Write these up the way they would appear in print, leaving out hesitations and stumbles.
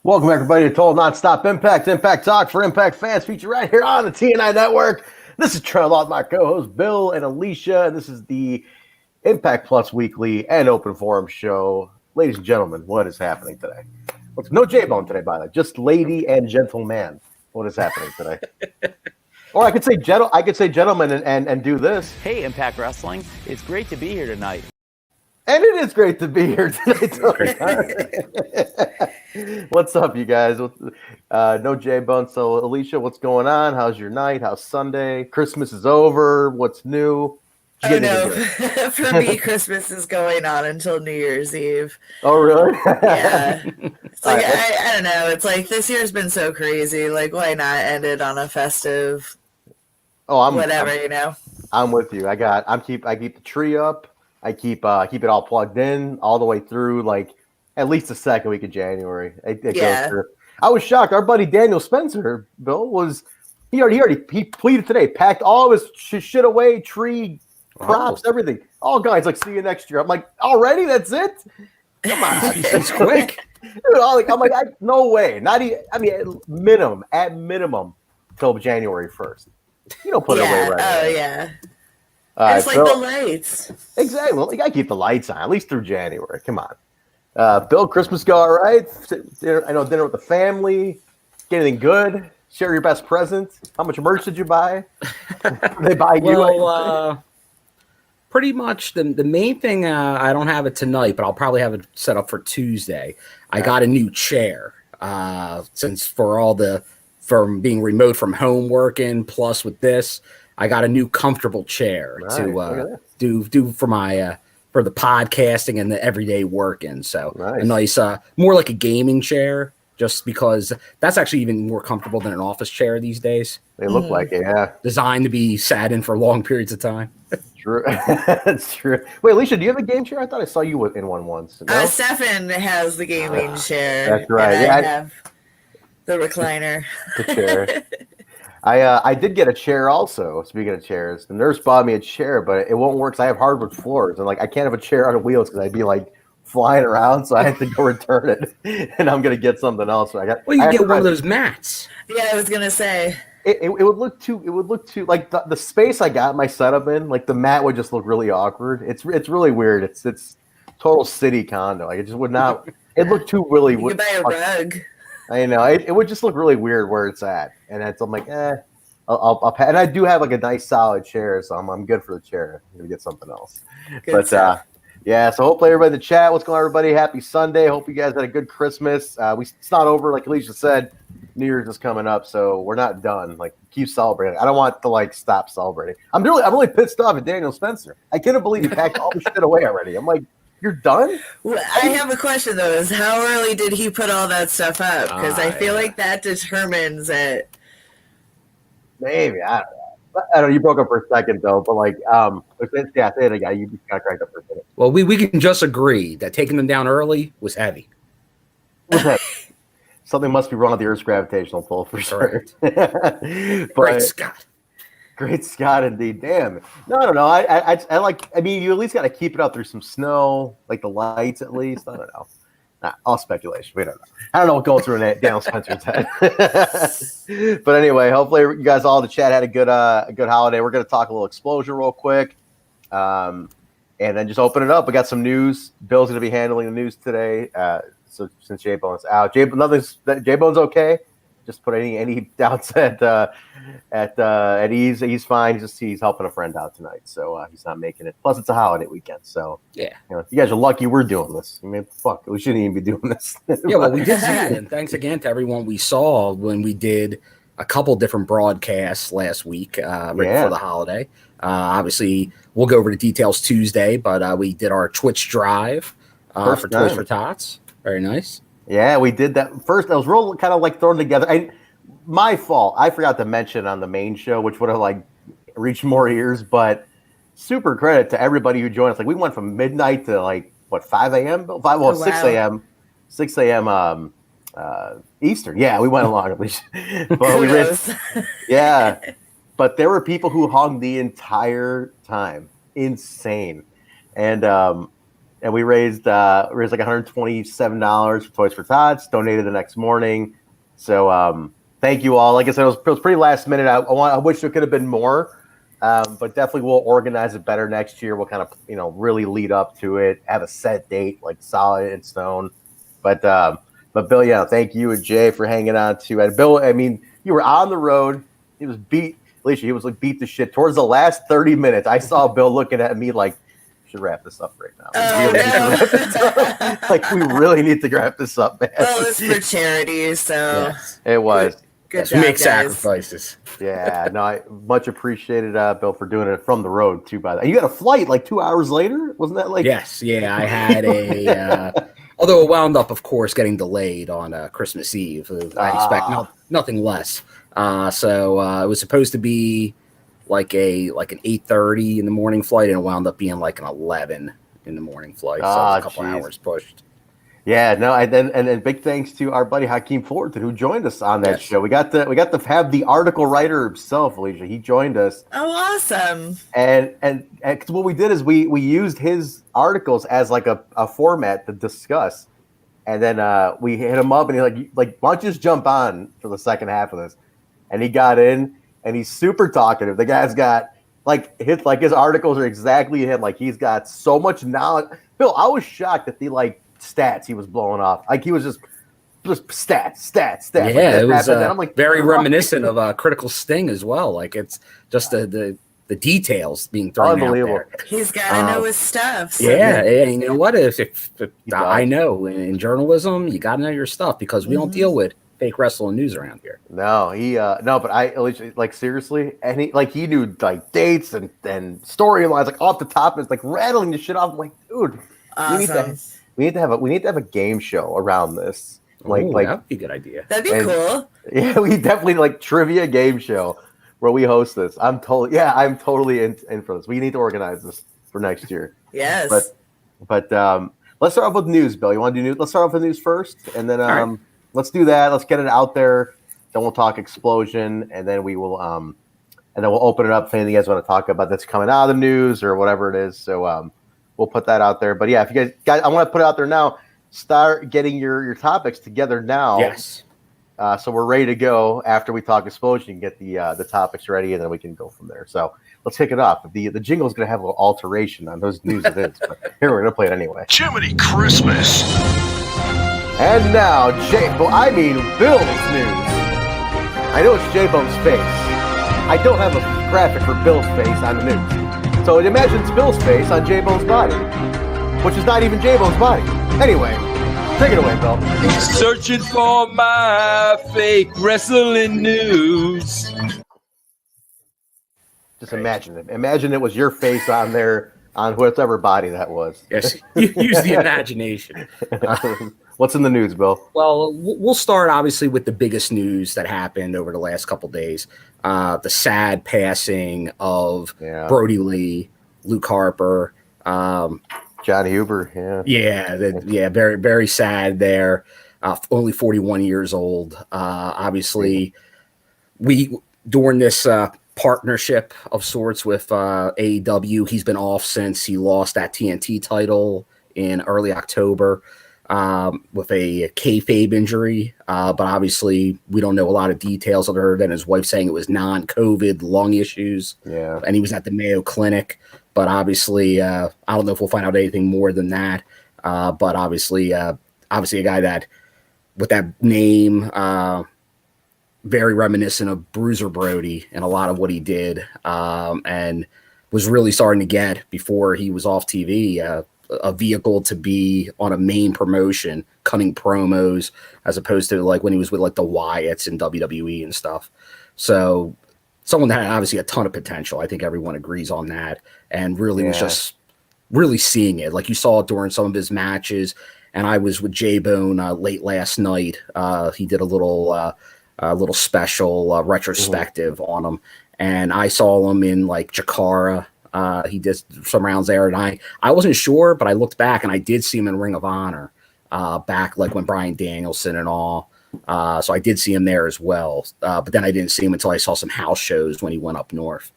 Welcome, everybody, to Total Nonstop Impact Talk for Impact fans, featured right here on the TNI Network. This is Trent Law, my co-host, Bill and Alicia, and this is the Impact Plus Weekly and Open Forum show. Ladies and gentlemen, what is happening today? No J-Bone today, by the way. Just lady and gentleman. What is happening today? Or I could say gentlemen and do this. Hey, Impact Wrestling. It's great to be here tonight. And it is great to be here tonight. What's up, you guys? No J-Bone. So, Alicia, what's going on? How's your night? How's Sunday? Christmas is over. What's new? Oh, no. For me, Christmas is going on until New Year's Eve. Oh, really? Yeah. It's like, I don't know. It's like this year's been so crazy. Like, why not end it on a festive whatever, you know? I'm with you. I keep the tree up. I keep it all plugged in all the way through, like at least the second week of January. It goes through. I was shocked. Our buddy Daniel Spencer, Bill, he pleaded today, packed all of his shit away, tree, props, everything. All guys like, see you next year. I'm like, already? That's it? Come on, it's quick. Dude, I'm like, no way. Not even. I mean, at minimum, till January 1st. You don't put it away right now. Oh yeah. It's like the lights. Exactly. Well, you got to keep the lights on, at least through January. Come on. Bill, Christmas go all right? Dinner with the family. Get anything good? Share your best present. How much merch did you buy? They buy you? Well, pretty much the main thing, I don't have it tonight, but I'll probably have it set up for Tuesday. I got a new chair since from being remote from home working, plus with this, I got a new comfortable chair to do for my for the podcasting and the everyday working. So a nice, more like a gaming chair, just because that's actually even more comfortable than an office chair these days. They look like it, yeah. Designed to be sat in for long periods of time. True, that's true. Wait, Alicia, do you have a game chair? I thought I saw you in one once. No? Stefan has the gaming chair. That's right. I have the recliner. The chair. I did get a chair also. Speaking of chairs, the nurse bought me a chair, but it won't work because I have hardwood floors, and like I can't have a chair on wheels because I'd be like flying around, so I had to go return it, and I'm gonna get something else. So you get one of those mats. Yeah, I was gonna say it would look too like the space I got my setup in, like the mat would just look really awkward. It's really weird. It's total city condo. Like it just would not. It looked too really. You could buy a rug. I know it would just look really weird where it's at, and I'm like, I'll and I do have like a nice solid chair, so I'm good for the chair. I'm gonna get something else. Good stuff. Yeah. So hopefully everybody in the chat, what's going on, everybody? Happy Sunday. Hope you guys had a good Christmas. It's not over, like Alicia said. New Year's is coming up, so we're not done. Like keep celebrating. I don't want to stop celebrating. I'm really pissed off at Daniel Spencer. I couldn't believe he packed all the shit away already. I'm like, you're done? Well, I have a question, though. Is how early did he put all that stuff up? Because I feel like that determines it. Maybe. I don't know. You broke up for a second, though. But, say it again. You just got cracked up for a second. Well, we can just agree that taking them down early was heavy. Something must be wrong with the Earth's gravitational pull, for sure. Great Scott. Great Scott, indeed. Damn. No, I don't know. I mean, you at least got to keep it up through some snow, like the lights at least. I don't know. All speculation. We don't know. I don't know what goes through Daniel Spencer's head. But anyway, hopefully you guys all in the chat had a good holiday. We're going to talk a little Xplosion real quick, and then just open it up. We got some news. Bill's going to be handling the news today. So since J-Bone's out, J-Bone's okay. Just put any doubts at ease. He's fine. He's helping a friend out tonight, so he's not making it. Plus, it's a holiday weekend, so yeah. You guys are lucky we're doing this. I mean, fuck, we shouldn't even be doing this. Yeah, well, we did see it, and thanks again to everyone we saw when we did a couple different broadcasts last week before the holiday. Obviously, we'll go over the details Tuesday, but we did our Twitch drive for Toys for Tots. Very nice. Yeah, we did that first. I was real kind of thrown together. My fault. I forgot to mention on the main show, which would have reached more ears. But super credit to everybody who joined us. We went from midnight to 5 a.m. 6 a.m. 6 a.m. Eastern. Yeah, we went along at least. Yeah, but there were people who hung the entire time. Insane. And and we raised like $127 for Toys for Tots. Donated the next morning. So thank you all. Like I said, it was pretty last minute. I wish there could have been more, but definitely we'll organize it better next year. We'll kind of really lead up to it, have a set date, like solid in stone. But Bill, yeah, thank you and Jay for hanging on too. And Bill, I mean, you were on the road. He was beat. Alicia, he was like beat to shit towards the last 30 minutes. I saw Bill looking at me like, should wrap this up right now. Like we really need to wrap this up, man. Well, it's for charity, so yes, it was. Good job, make guys. sacrifices. Yeah, no, I much appreciated Bill for doing it from the road too. By the way, you got a flight like 2 hours later, wasn't that like? Yes, yeah, I had a. Although it wound up, of course, getting delayed on Christmas Eve. I expect nothing less. So it was supposed to be like an 8:30 in the morning flight, and it wound up being like an 11 in the morning flight. So it was a couple hours pushed. Yeah, no, and then big thanks to our buddy Hakeem Fullerton who joined us on that show. We got to have the article writer himself, Alicia. He joined us. Oh, awesome! And what we did is we used his articles as like a format to discuss, and then we hit him up and he like why don't you just jump on for the second half of this, and he got in and he's super talkative. The guy's got his articles are exactly him. Like he's got so much knowledge. Bill, I was shocked at the stats he was blowing off. Like he was just stats. Yeah, like, it was I'm like, very reminiscent of Critical Sting as well. Like it's just the details being thrown out there. He's got to know his stuff. So. Yeah, and you know what? If I know in journalism, you got to know your stuff because we don't deal with fake wrestling news around here. No, but I like seriously, and he knew like dates and storylines like off the top. It's like rattling the shit off. I'm like, dude, awesome. We need to have a game show around this. Like that'd be a good idea. That'd be cool. Yeah, we definitely trivia game show where we host this. I'm totally in for this. We need to organize this for next year. Yes. But let's start off with news, Bill. You want to do news? Let's start off with news first, and then let's do that. Let's get it out there. Then we'll talk Xplosion, and then we'll open it up for anything you guys want to talk about that's coming out of the news or whatever it is. So we'll put that out there. But yeah, if you guys, I want to put it out there now. Start getting your topics together now. Yes. So we're ready to go after we talk Xplosion and get the topics ready, and then we can go from there. So let's kick it off. The jingle is going to have a little alteration on those news it is, but here we're going to play it anyway. Jiminy Christmas. And now, Bill's news. I know it's J-Bone's face. I don't have a graphic for Bill's face on the news. So it imagines Bill's face on J-Bone's body, which is not even J-Bone's body. Anyway, take it away, Bill. Searching for my fake wrestling news. Just imagine it. Imagine it was your face on there, on whatever body that was. Yes, use the imagination. What's in the news, Bill? Well, we'll start obviously with the biggest news that happened over the last couple of days. The sad passing of Brodie Lee, Luke Harper, John Huber. Yeah, very, very sad there. Only 41 years old. Obviously, we during this partnership of sorts with AEW, he's been off since he lost that TNT title in early October. With a kayfabe injury, but obviously we don't know a lot of details other than his wife saying it was non-COVID lung issues. Yeah, and he was at the Mayo Clinic, but obviously I don't know if we'll find out anything more than that. But obviously a guy that with that name, very reminiscent of Bruiser Brody and a lot of what he did, and was really starting to get before he was off TV. A vehicle to be on a main promotion, cutting promos, as opposed to like when he was with like the Wyatts and WWE and stuff. So someone that had obviously a ton of potential. I think everyone agrees on that, and really was just really seeing it. Like you saw it during some of his matches, and I was with J-Bone late last night. He did a little special retrospective on him, and I saw him in like Jakara. He did some rounds there, and I wasn't sure, but I looked back and I did see him in Ring of Honor back like when Bryan Danielson and all. So I did see him there as well. But then I didn't see him until I saw some house shows when he went up north.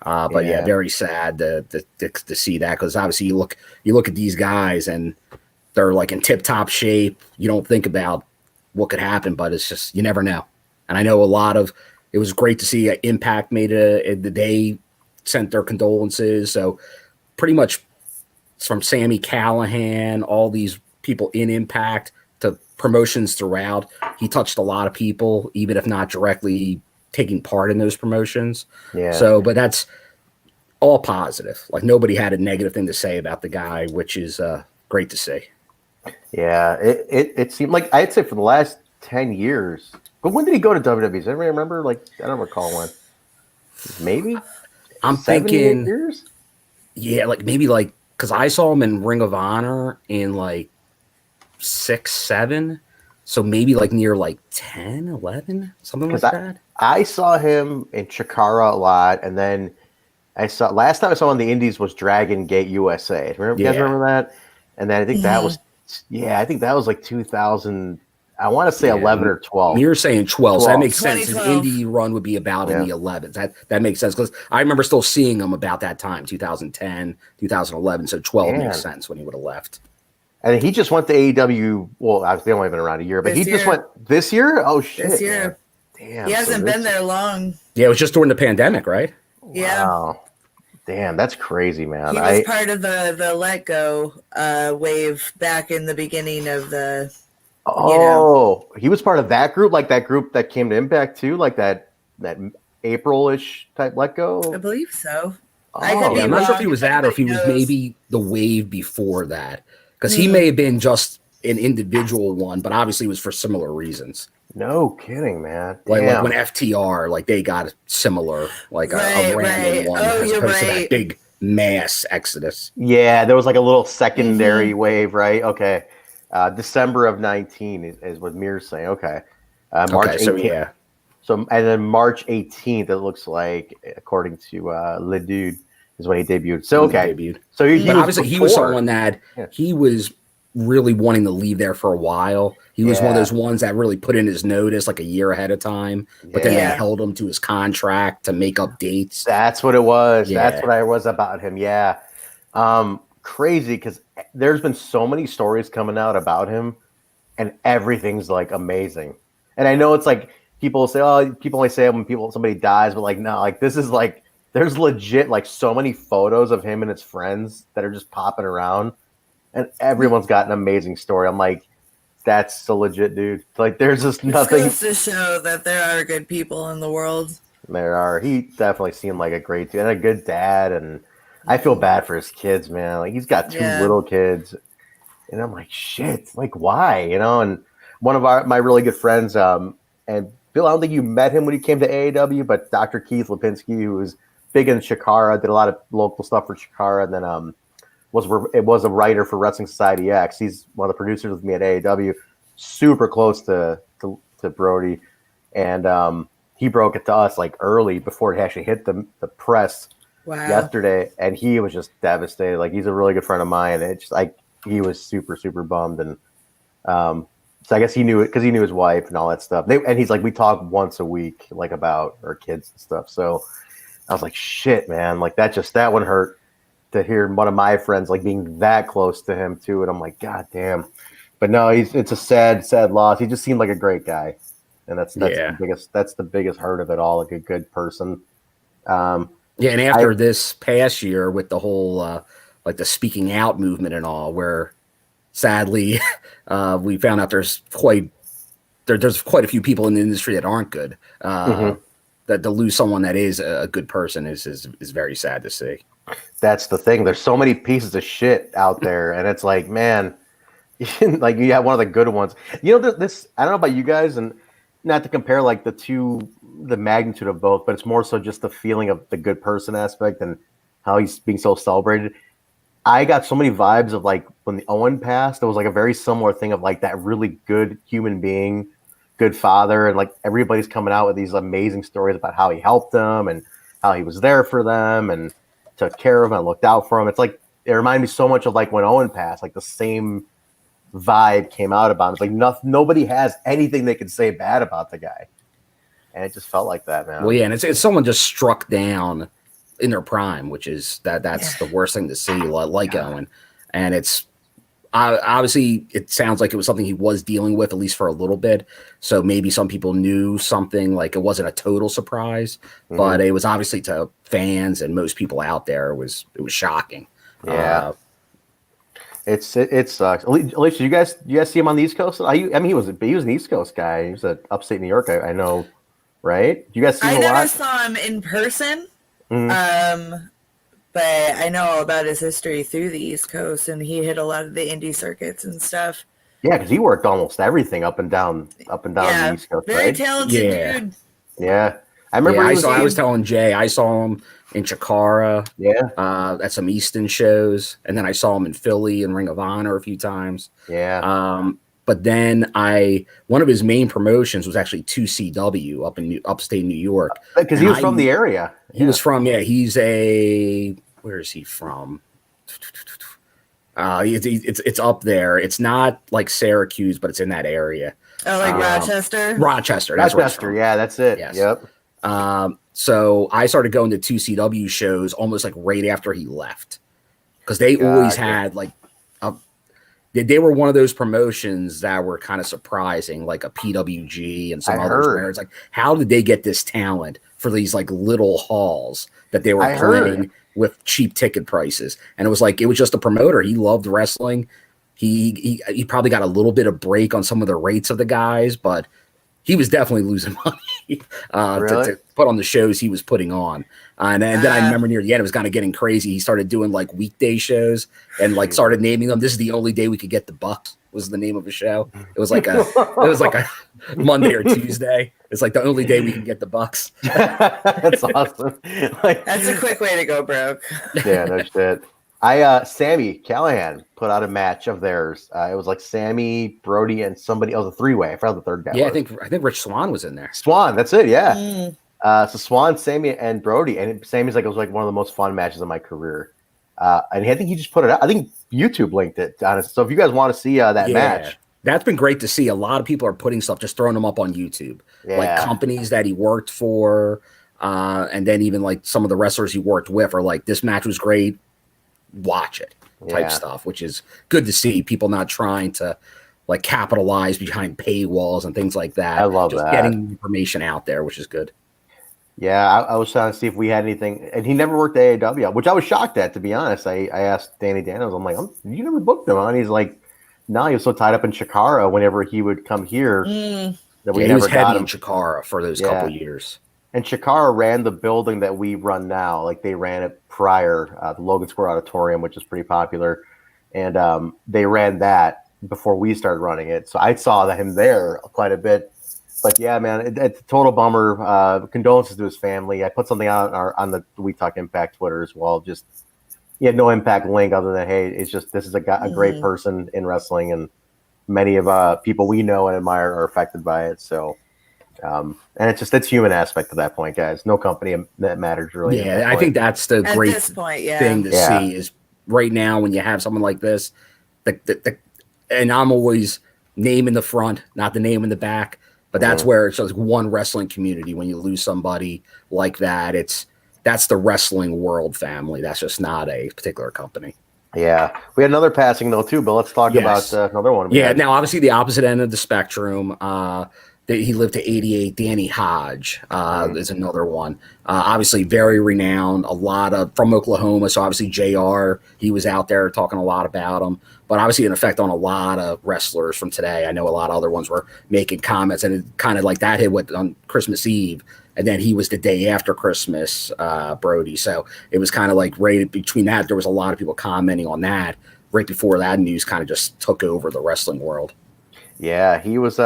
But yeah, very sad to see that, because obviously you look at these guys and they're like in tip top shape. You don't think about what could happen, but it's just, you never know. And I know it was great to see Impact made they sent their condolences. So pretty much from Sami Callihan, all these people in Impact, to promotions throughout, he touched a lot of people, even if not directly taking part in those promotions. Yeah. So, but that's all positive. Like, nobody had a negative thing to say about the guy, which is great to see. Yeah, it seemed like, I'd say for the last 10 years. But when did he go to WWE? Does anybody remember? Like, I don't recall when. Maybe? I'm 7, 8 thinking years? Yeah, like maybe like, because I saw him in Ring of Honor in like 6, 7. So maybe like near like 10, 11, something like that. I saw him in Chikara a lot, and then last time I saw him on the Indies was Dragon Gate USA. You guys remember that? And then I think that was like 2000. I want to say 11 or 12. You're saying 12, so that makes sense. His 2012. indie run would be about in the 11s. That makes sense, because I remember still seeing him about that time, 2010, 2011. So 12 makes sense when he would have left. And he just went to AEW. Well, they only been around a year, but just went this year. Oh shit! This year, damn, he hasn't been there long. Yeah, it was just during the pandemic, right? Yeah. Wow. Damn, that's crazy, man. He was part of the Let Go wave back in the beginning of the. He was part of that group, like that group that came to Impact too, like that April-ish type Let Go. I believe so. I'm not sure if he was that, or if he was maybe the wave before that, because he may have been just an individual one, but obviously it was for similar reasons. No kidding, man. Like when FTR, like they got similar, like a random one, as opposed to that big mass exodus. Yeah, there was like a little secondary wave, right? Okay. December of 19 is what Mir's saying. Okay. March 18th. So, and then March 18th, it looks like, according to Le Dude, is when he debuted. So, okay. So he was someone that he was really wanting to leave there for a while. He was one of those ones that really put in his notice like a year ahead of time, but then they held him to his contract to make up dates. That's what it was. Yeah. That's what I was about him. Yeah. Crazy, because there's been so many stories coming out about him, and everything's like amazing. And I know it's like people say, people only say it when somebody dies, but like no, like this is like there's legit like so many photos of him and his friends that are just popping around, and everyone's got an amazing story. I'm like, that's so legit, dude. Like there's just nothing. It goes to show that there are good people in the world. There are. He definitely seemed like a great dude and a good dad, and I feel bad for his kids, man. Like he's got 2 little kids, and I'm like, shit. Like why? And one of my really good friends, and Bill, I don't think you met him when he came to AEW, but Dr. Keith Lipinski, who was big in Chikara, did a lot of local stuff for Chikara, and then was a writer for Wrestling Society X. He's one of the producers with me at AEW, super close to Brodie, and he broke it to us like early before it actually hit the press. Wow. Yesterday, and he was just devastated. Like he's a really good friend of mine, and it's just like he was super, super bummed. And so I guess he knew it because he knew his wife and all that stuff. And he's like, we talk once a week, like about our kids and stuff. So I was like, shit, man, like that one hurt to hear one of my friends like being that close to him too. And I'm like, God damn. But no, it's a sad, sad loss. He just seemed like a great guy, and that's the biggest hurt of it all. Like a good person. Yeah, and after this past year with the whole like the speaking out movement and all, where sadly we found out there's quite a few people in the industry that aren't good. That to lose someone that is a good person is very sad to see. That's the thing. There's so many pieces of shit out there, and it's like, man, like you have one of the good ones. This I don't know about you guys, and not to compare like the magnitude of both, but it's more so just the feeling of the good person aspect and how he's being so celebrated. I got so many vibes of like when the Owen passed, it was like a very similar thing of like that really good human being, good father, and like everybody's coming out with these amazing stories about how he helped them and how he was there for them and took care of them and looked out for them. It's like it reminded me so much of like when Owen passed, like the same vibe came out about him. It's like nobody has anything they can say bad about the guy. And it just felt like that, man. Well, yeah, and it's someone just struck down in their prime, which is that's the worst thing to see, like Owen. And it's obviously it sounds like it was something he was dealing with at least for a little bit. So maybe some people knew something, like it wasn't a total surprise, but it was obviously to fans and most people out there, it was shocking. Yeah. It sucks. Alicia, you guys see him on the East Coast? I mean, he was an East Coast guy. He was at upstate New York. I know, right? You guys see him a lot? I never saw him in person. But I know all about his history through the East Coast, and he hit a lot of the indie circuits and stuff. Yeah, because he worked almost everything up and down the East Coast. Very right? talented dude. Yeah, I remember. I was telling Jay, I saw him in Chikara. Yeah. At some Easton shows, and then I saw him in Philly and Ring of Honor a few times. Yeah. But then one of his main promotions was actually 2CW up in upstate New York. Because he was from the area. He was from, he's where is he from? It's up there. It's not like Syracuse, but it's in that area. Oh, like Rochester? Rochester. Rochester, yeah, that's it. Yes. Yep. So I started going to 2CW shows almost like right after he left. Because they always had like they were one of those promotions that were kind of surprising, like a PWG and some others. Where it's like, how did they get this talent for these like little halls that they were playing with cheap ticket prices? And it was just a promoter. He loved wrestling. He probably got a little bit of break on some of the rates of the guys, but he was definitely losing money to put on the shows he was putting on. And then I remember near the end, it was kind of getting crazy. He started doing like weekday shows and like started naming them. This is the only day we could get the Bucks was the name of the show. It was like a Monday or Tuesday. It's like the only day we can get the Bucks. That's awesome. That's a quick way to go broke. Yeah, no shit. Sammy Callahan put out a match of theirs. It was like Sammy, Brodie, and somebody else, a three-way. I forgot the third guy. Yeah, was. I think Rich Swann was in there. Swann, that's it. Yeah. So Swann, Sammy, and Brodie, and Sammy's it was like one of the most fun matches of my career. And I think he just put it out. I think YouTube linked it on it. So if you guys want to see that match, that's been great to see. A lot of people are putting stuff, just throwing them up on YouTube, like companies that he worked for, and then even like some of the wrestlers he worked with are like, this match was great. Watch it type stuff, which is good to see. People not trying to like capitalize behind paywalls and things like that. I love just that. Getting information out there, which is good. Yeah, I was trying to see if we had anything, and he never worked at AEW, which I was shocked at, to be honest. I asked Danny Daniels, I'm like, you never booked him, huh? And he's like, no, he was so tied up in Chikara whenever he would come here that we never was got heavy him. in Chikara for those couple years. And Chikara ran the building that we run now. Like they ran it prior, the Logan Square Auditorium, which is pretty popular. And they ran that before we started running it. So I saw him there quite a bit. But yeah, man, it's a total bummer. Condolences to his family. I put something out on the We Talk Impact Twitter as well. Just he had no Impact link other than, hey, it's just this is a great person in wrestling, and many of people we know and admire are affected by it. So. And it's human aspect to that point, guys. No company that matters really. Yeah, I think that's the great thing to see is right now when you have someone like this, and I'm always name in the front, not the name in the back. But that's where it's just one wrestling community. When you lose somebody like that, that's the wrestling world family. That's just not a particular company. Yeah, we had another passing though too, but let's talk about another one. Yeah, now obviously the opposite end of the spectrum. He lived to 88. Danny Hodge is another one. Obviously very renowned, a lot of from Oklahoma. So obviously JR, he was out there talking a lot about him, but obviously an effect on a lot of wrestlers from today. I know a lot of other ones were making comments, and it kind of like that hit on Christmas Eve. And then he was the day after Christmas, Brodie. So it was kind of like right between that, there was a lot of people commenting on that right before that news kind of just took over the wrestling world. Yeah, he was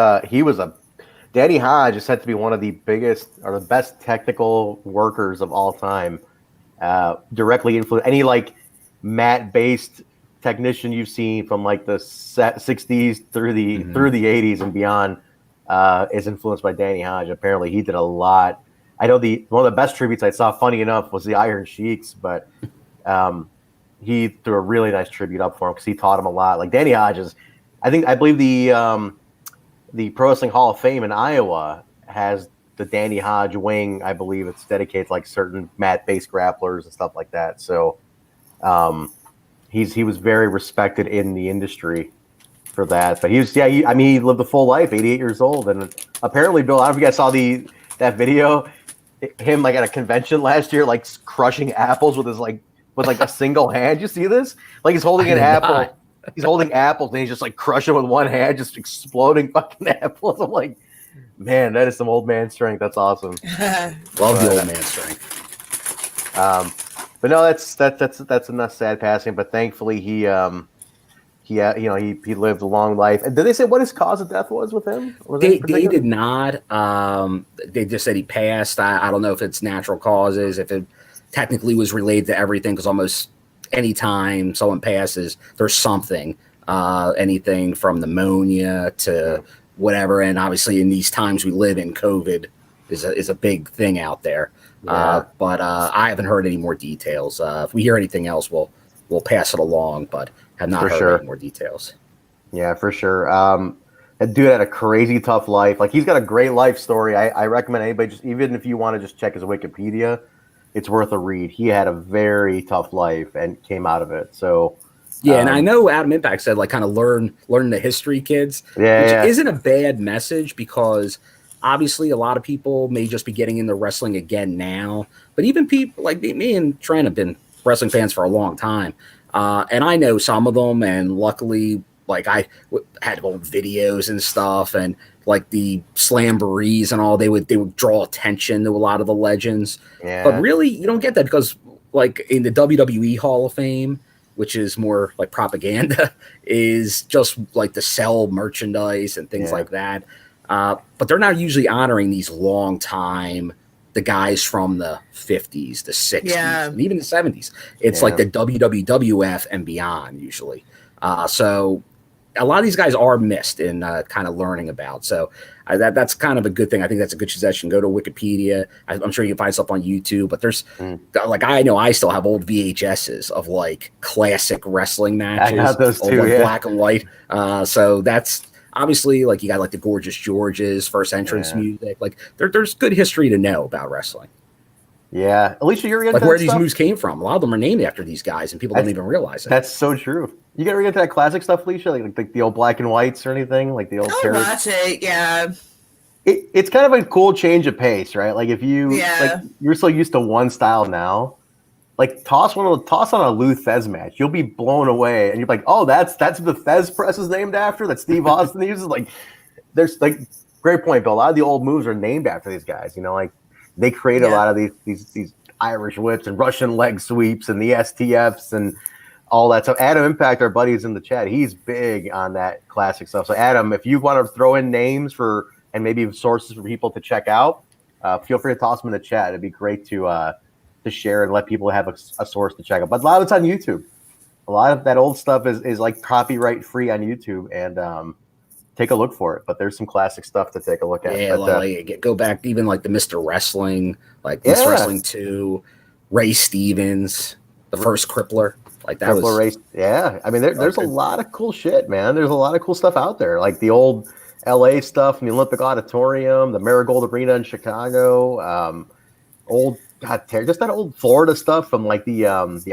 Danny Hodge is said to be one of the biggest or the best technical workers of all time. Directly influenced any like mat-based technician you've seen from like the 60s through the 80s and beyond is influenced by Danny Hodge. Apparently, he did a lot. I know one of the best tributes I saw, funny enough, was the Iron Sheiks, but he threw a really nice tribute up for him because he taught him a lot. Like Danny Hodge is, I believe the Pro Wrestling Hall of Fame in Iowa has the Danny Hodge wing, I believe it's dedicated to like certain mat-based grapplers and stuff like that. So he was very respected in the industry for that. But he lived a full life, 88 years old, and apparently, Bill, I don't know if you guys saw that video, him like at a convention last year, like crushing apples with a single hand. You see this? Like he's holding an apple. He's holding apples and he's just like crushing with one hand, just exploding fucking apples. I'm like, man, that is some old man strength. That's awesome. Love the old man strength. But no, that's enough sad passing. But thankfully, he lived a long life. And did they say what his cause of death was with him? They did not. They just said he passed. I don't know if it's natural causes, if it technically was related to everything, because almost any time someone passes, there's something, anything from pneumonia to whatever. And obviously, in these times we live in, COVID is a big thing out there. Yeah. But I haven't heard any more details. If we hear anything else, we'll pass it along. But have not heard any more details. Yeah, for sure. That dude had a crazy tough life. Like, he's got a great life story. I recommend anybody, just even if you want to just check his Wikipedia, it's worth a read. He had a very tough life and came out of it. So yeah, and I know Adam Impact said like kind of learn the history, kids. Yeah, which isn't a bad message, because obviously a lot of people may just be getting into wrestling again now. But even people like me and Trent have been wrestling fans for a long time. And I know some of them, and luckily, like I had old videos and stuff, and like the slamborees and all, they would draw attention to a lot of the legends. Yeah. But really, you don't get that, because like in the WWE Hall of Fame, which is more like propaganda, is just like to sell merchandise and things like that. But they're not usually honoring these long time, the guys from the 50s, the 60s, and even the 70s. It's like the WWF and beyond usually. So a lot of these guys are missed in kind of learning about. So that's kind of a good thing. I think that's a good suggestion. Go to Wikipedia. I'm sure you can find stuff on YouTube, but there's like, I know I still have old VHSs of like classic wrestling matches. I have those too, like black and white. So that's obviously, like, you got like the Gorgeous Georges, first entrance music. Like there's good history to know about wrestling. Yeah, Alicia, you're like where these moves came from. A lot of them are named after these guys, and people don't even realize it. That's so true. You get into that classic stuff, Alicia, like the old black and whites or anything, like the old. I watch it, yeah. It's kind of a cool change of pace, right? Like if you like, you're so used to one style now, like toss on a Lou Thez match, you'll be blown away, and you're like, oh, that's the Thez press is named after that Steve Austin uses. Like, there's like, great point, Bill. A lot of the old moves are named after these guys. You know, like they created a lot of these Irish whips and Russian leg sweeps and the STFs and all that stuff. Adam Impact, our buddy, is in the chat. He's big on that classic stuff. So Adam, if you want to throw in names for and maybe sources for people to check out, feel free to toss them in the chat. It'd be great to share and let people have a source to check out. But a lot of it's on YouTube. A lot of that old stuff is like copyright free on YouTube, and take a look for it. But there's some classic stuff to take a look at. Yeah, but, like, go back even like the Mr. Wrestling, like Mr. Wrestling 2, Ray Stevens, the first Crippler. Like that Crippler race. Yeah, I mean, there's a lot of cool shit, man. There's a lot of cool stuff out there, like the old LA stuff from the Olympic Auditorium, the Marigold Arena in Chicago, just that old Florida stuff from like the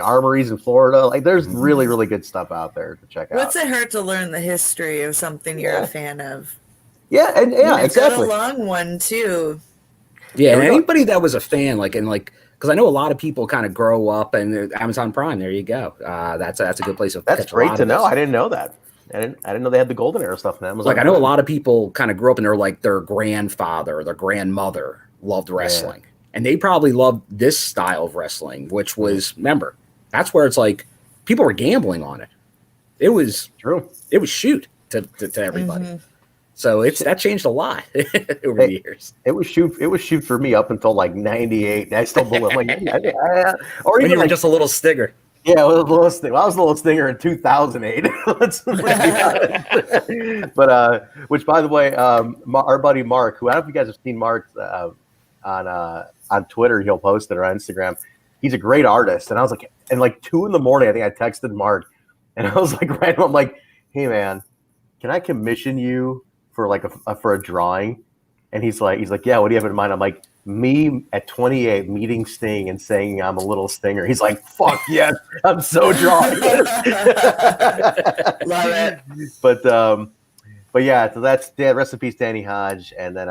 armories in Florida. Like there's really, really good stuff out there to check out. What's it hurt to learn the history of something you're a fan of? Yeah, and exactly. Got a long one too. Yeah, and anybody that was a fan, because I know a lot of people kind of grow up and Amazon Prime. There you go. That's a good place. That's great to know. I didn't know that. I didn't know they had the Golden Era stuff on Amazon. Like I know a lot of people kind of grew up and they're like their grandfather or their grandmother loved wrestling, and they probably loved this style of wrestling, which was, remember, that's where it's like people were gambling on it. It was true. It was shoot to everybody. So that changed a lot over the years. It was shoot for me up until like '98. I still believe or when even you were just a little stinger. Yeah, I was a little stinger. I was a little stinger in 2008. Let's be honest. But which, by the way, our buddy Mark, who I don't know if you guys have seen Mark on Twitter, he'll post it or on Instagram. He's a great artist, and I was like, and like 2 a.m, I think I texted Mark, and I was like, I'm like, hey man, can I commission you for like for a drawing? And he's like, yeah, what do you have in mind? I'm like, me at 28 meeting Sting and saying I'm a little stinger. He's like, fuck yes, I'm so drawn. Love it. But yeah, so that's rest in peace, Danny Hodge, and then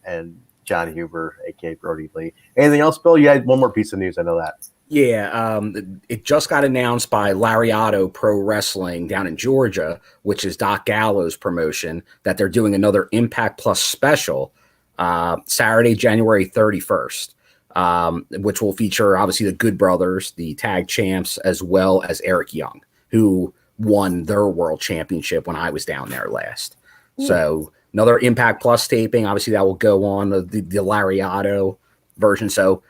and John Huber, aka Brodie Lee. Anything else, Bill? You had one more piece of news. I know that. Yeah, it just got announced by Lariato Pro Wrestling down in Georgia, which is Doc Gallows' promotion, that they're doing another Impact Plus special Saturday, January 31st, which will feature obviously the Good Brothers, the tag champs, as well as Eric Young, who won their world championship when I was down there last. So another Impact Plus taping. Obviously, that will go on the Lariato version. So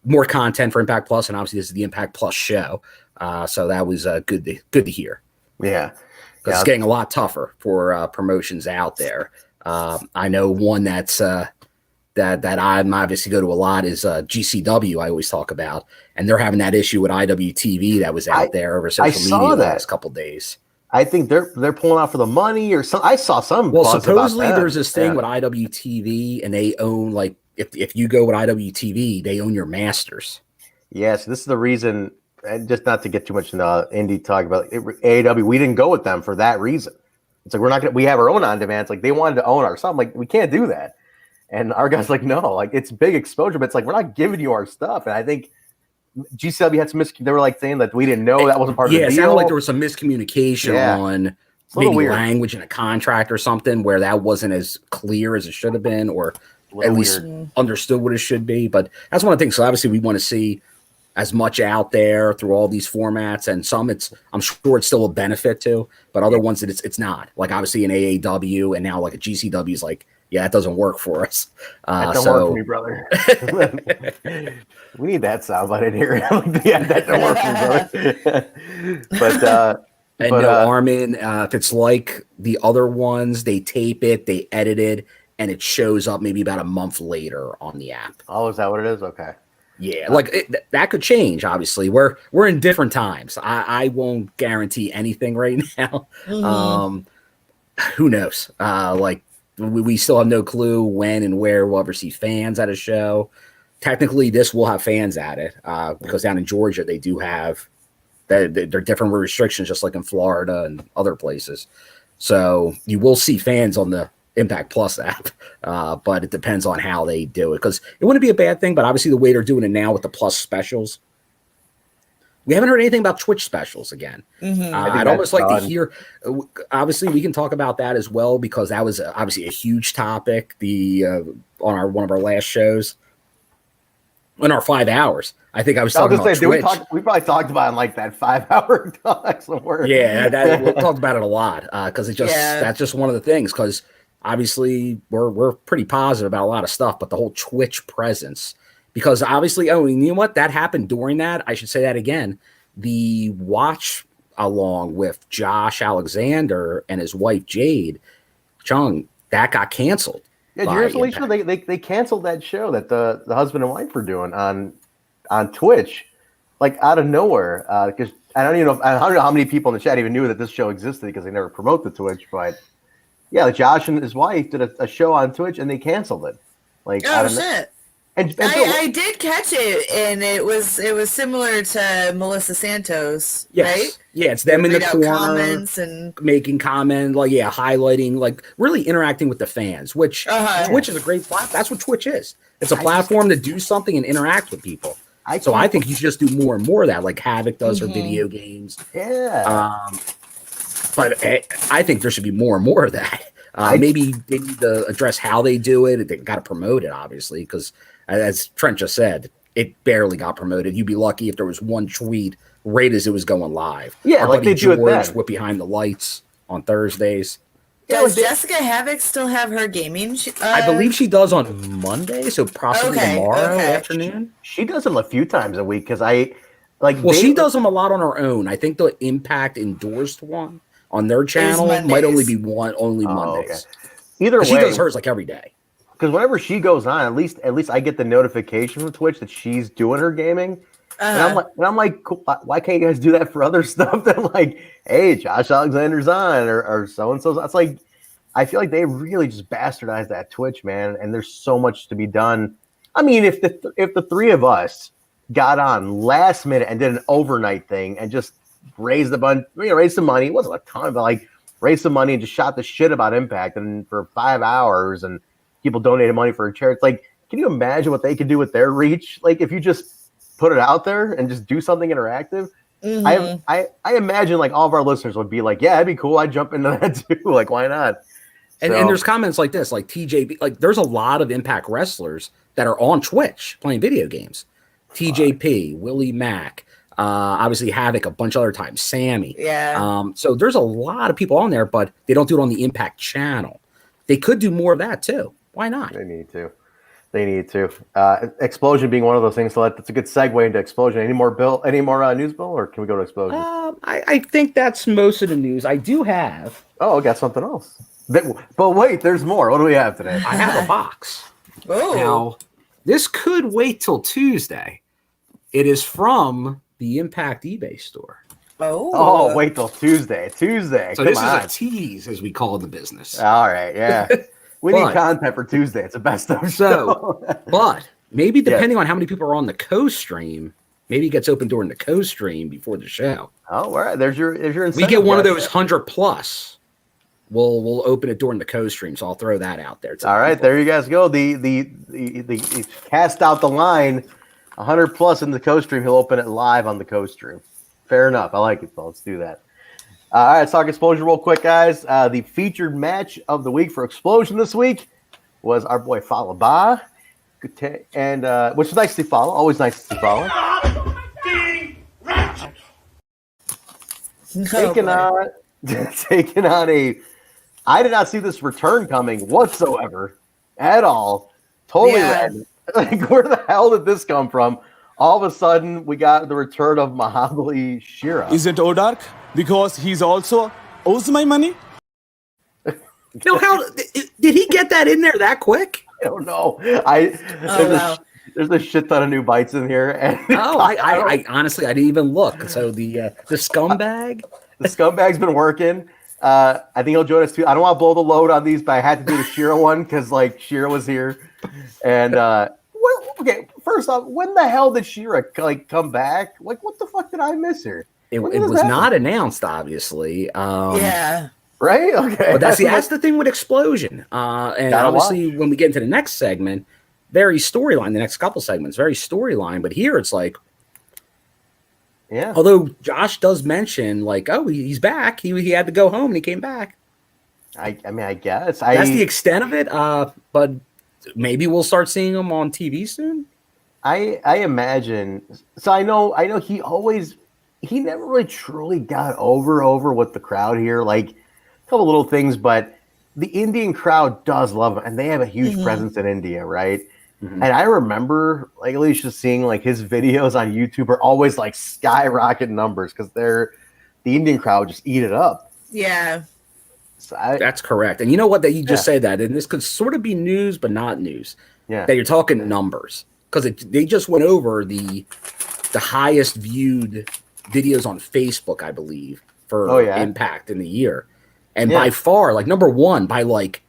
more content for Impact Plus, and obviously this is the Impact Plus show. So that was good to hear. Yeah. Because it's getting a lot tougher for promotions out there. I know one that's that I'm obviously go to a lot is GCW. I always talk about, and they're having that issue with IWTV that was out there over social media the last couple of days. I think they're pulling out for the money or some. I saw some. Well, supposedly there's this thing with IWTV, and they own like if you go with IWTV, they own your masters. Yes, this is the reason. And just not to get too much into indie talk about AEW, we didn't go with them for that reason. It's like we're not gonna. We have our own on demand. It's like they wanted to own our stuff. Like we can't do that. And our guys like no, like it's big exposure, but it's like we're not giving you our stuff. And I think GCW had some they were like saying that we didn't know that wasn't part of the deal. Yeah, it sounded like there was some miscommunication on maybe weird. Language in a contract or something where that wasn't as clear as it should have been, or at least understood what it should be. But that's one of the things. So obviously we want to see as much out there through all these formats, and some I'm sure it's still a benefit to, but other ones that it's not. Like obviously in AAW and now like a GCW is like, yeah, it doesn't work for us. That don't work for me, brother. We need that soundbite in here. Yeah, that don't work for me, brother. But Armin, if it's like the other ones, they tape it, they edit it, and it shows up maybe about a month later on the app. Oh, is that what it is? Okay. Yeah, like that could change. Obviously, we're in different times. I won't guarantee anything right now. Who knows? Like we still have no clue when and where we'll ever see fans at a show. Technically, this will have fans at it because down in Georgia they do have they're different restrictions, just like in Florida and other places. So you will see fans on the Impact Plus app, but it depends on how they do it, because it wouldn't be a bad thing, but obviously the way they're doing it now with the Plus specials, we haven't heard anything about Twitch specials again. I'd almost like to hear, obviously we can talk about that as well, because that was obviously a huge topic on one of our last shows in our 5 hours. I think I was talking about Twitch. We probably talked about it in like that 5 hour talk somewhere. Yeah, we talked about it a lot because that's just one of the things, because obviously we're pretty positive about a lot of stuff, but the whole Twitch presence, because obviously, you know what? That happened during that. I should say that again. The watch along with Josh Alexander and his wife Jade Chung, that got canceled. Yeah, they canceled that show that the husband and wife were doing on Twitch, like out of nowhere. Because I don't know how many people in the chat even knew that this show existed, because they never promote the Twitch, but. Yeah, like Josh and his wife did a show on Twitch, and they canceled it. Like, oh shit! And I did catch it, and it was similar to Melissa Santos, right? Yeah, it's them in the corner, comments and making comment, like highlighting, like really interacting with the fans. Which Twitch is a great platform. That's what Twitch is. It's a platform to do something and interact with people. I think you should just do more and more of that, like Havoc does for video games. Yeah. But I think there should be more and more of that. Maybe they need to address how they do it. They got to promote it, obviously, because as Trent just said, it barely got promoted. You'd be lucky if there was one tweet right as it was going live. Yeah, like they do it then. With Behind the Lights on Thursdays. Does Jessica Havoc still have her gaming? I believe she does on Monday, so possibly tomorrow afternoon. She does them a few times a week, because she does them a lot on her own. I think the Impact endorsed one on their channel might only be Mondays. Okay. Either way, she does hers like every day. Because whenever she goes on, at least I get the notification from Twitch that she's doing her gaming, and I'm like, cool, why can't you guys do that for other stuff? That like, hey, Josh Alexander's on, or so and so. It's like, I feel like they really just bastardized that Twitch, man. And there's so much to be done. I mean, if the three of us got on last minute and did an overnight thing and just raised raised some money, it wasn't a ton, but like raised some money and just shot the shit about Impact and for 5 hours and people donated money for a chair. It's like, can you imagine what they could do with their reach? Like if you just put it out there and just do something interactive. I imagine like all of our listeners would be like, yeah, that'd be cool. I'd jump into that too. Like, why not? And there's comments like this, like TJP, like there's a lot of Impact wrestlers that are on Twitch playing video games. TJP, Willie Mack, obviously Havoc a bunch of other times, Sammy. Yeah. So there's a lot of people on there, but they don't do it on the Impact channel. They could do more of that too. Why not? They need to. Xplosion being one of those things. So that's a good segue into Xplosion. Any more news, Bill, or can we go to Xplosion? I think that's most of the news. I do have. Oh, I got something else. But wait, there's more. What do we have today? I have a box. Oh. Now, this could wait till Tuesday. It is from the Impact eBay store. Oh, wait till Tuesday. So this is a tease, as we call it in the business. All right, yeah. We need content for Tuesday. It's the best of show. But maybe depending on how many people are on the co-stream, maybe it gets open during the co-stream before the show. Oh, all right. There's your incentive. We get one of those 100+. We'll open it during the co-stream, so I'll throw that out there. All right, there you guys go. The cast out the line, 100+ in the co-stream. He'll open it live on the co-stream. Fair enough. I like it, so let's do that. All right, let's talk Xplosion real quick, guys. The featured match of the week for Xplosion this week was our boy Fallah Bahh, and which is nice to see Fallah. Always nice to see Fallah. Taking on a. I did not see this return coming whatsoever at all. Totally random. Like, where the hell did this come from? All of a sudden, we got the return of Mahabali Shera. Is it Odark? Because he's also owes my money? No, how did he get that in there that quick? I don't know. There's a shit ton of new bites in here. And I honestly, I didn't even look. So the scumbag? The scumbag's been working. I think he'll join us too. I don't want to blow the load on these, but I had to do the Shera one because like Shera was here. And okay, first off, when the hell did Shera like come back? Like, what the fuck did I miss here? It was not announced, obviously. Yeah. Right? Okay. But that's the thing with Xplosion. And obviously, when we get into the next segment, very storyline. The next couple segments, very storyline. But here it's like, yeah. Although Josh does mention like, oh, he's back. He had to go home and he came back. I mean, I guess that's the extent of it. But maybe we'll start seeing him on TV soon. I imagine. So I know he never really truly got over with the crowd here. Like a couple little things, but the Indian crowd does love him, and they have a huge presence in India, right? Mm-hmm. And I remember, like, at least just seeing like his videos on YouTube are always like skyrocket numbers because the Indian crowd just eat it up. Yeah, so that's correct. And you know what? That you just say that, and this could sort of be news, but not news. Yeah, that you're talking numbers because they just went over the highest viewed videos on Facebook, I believe, for Impact in the year, and by far, like number one by like,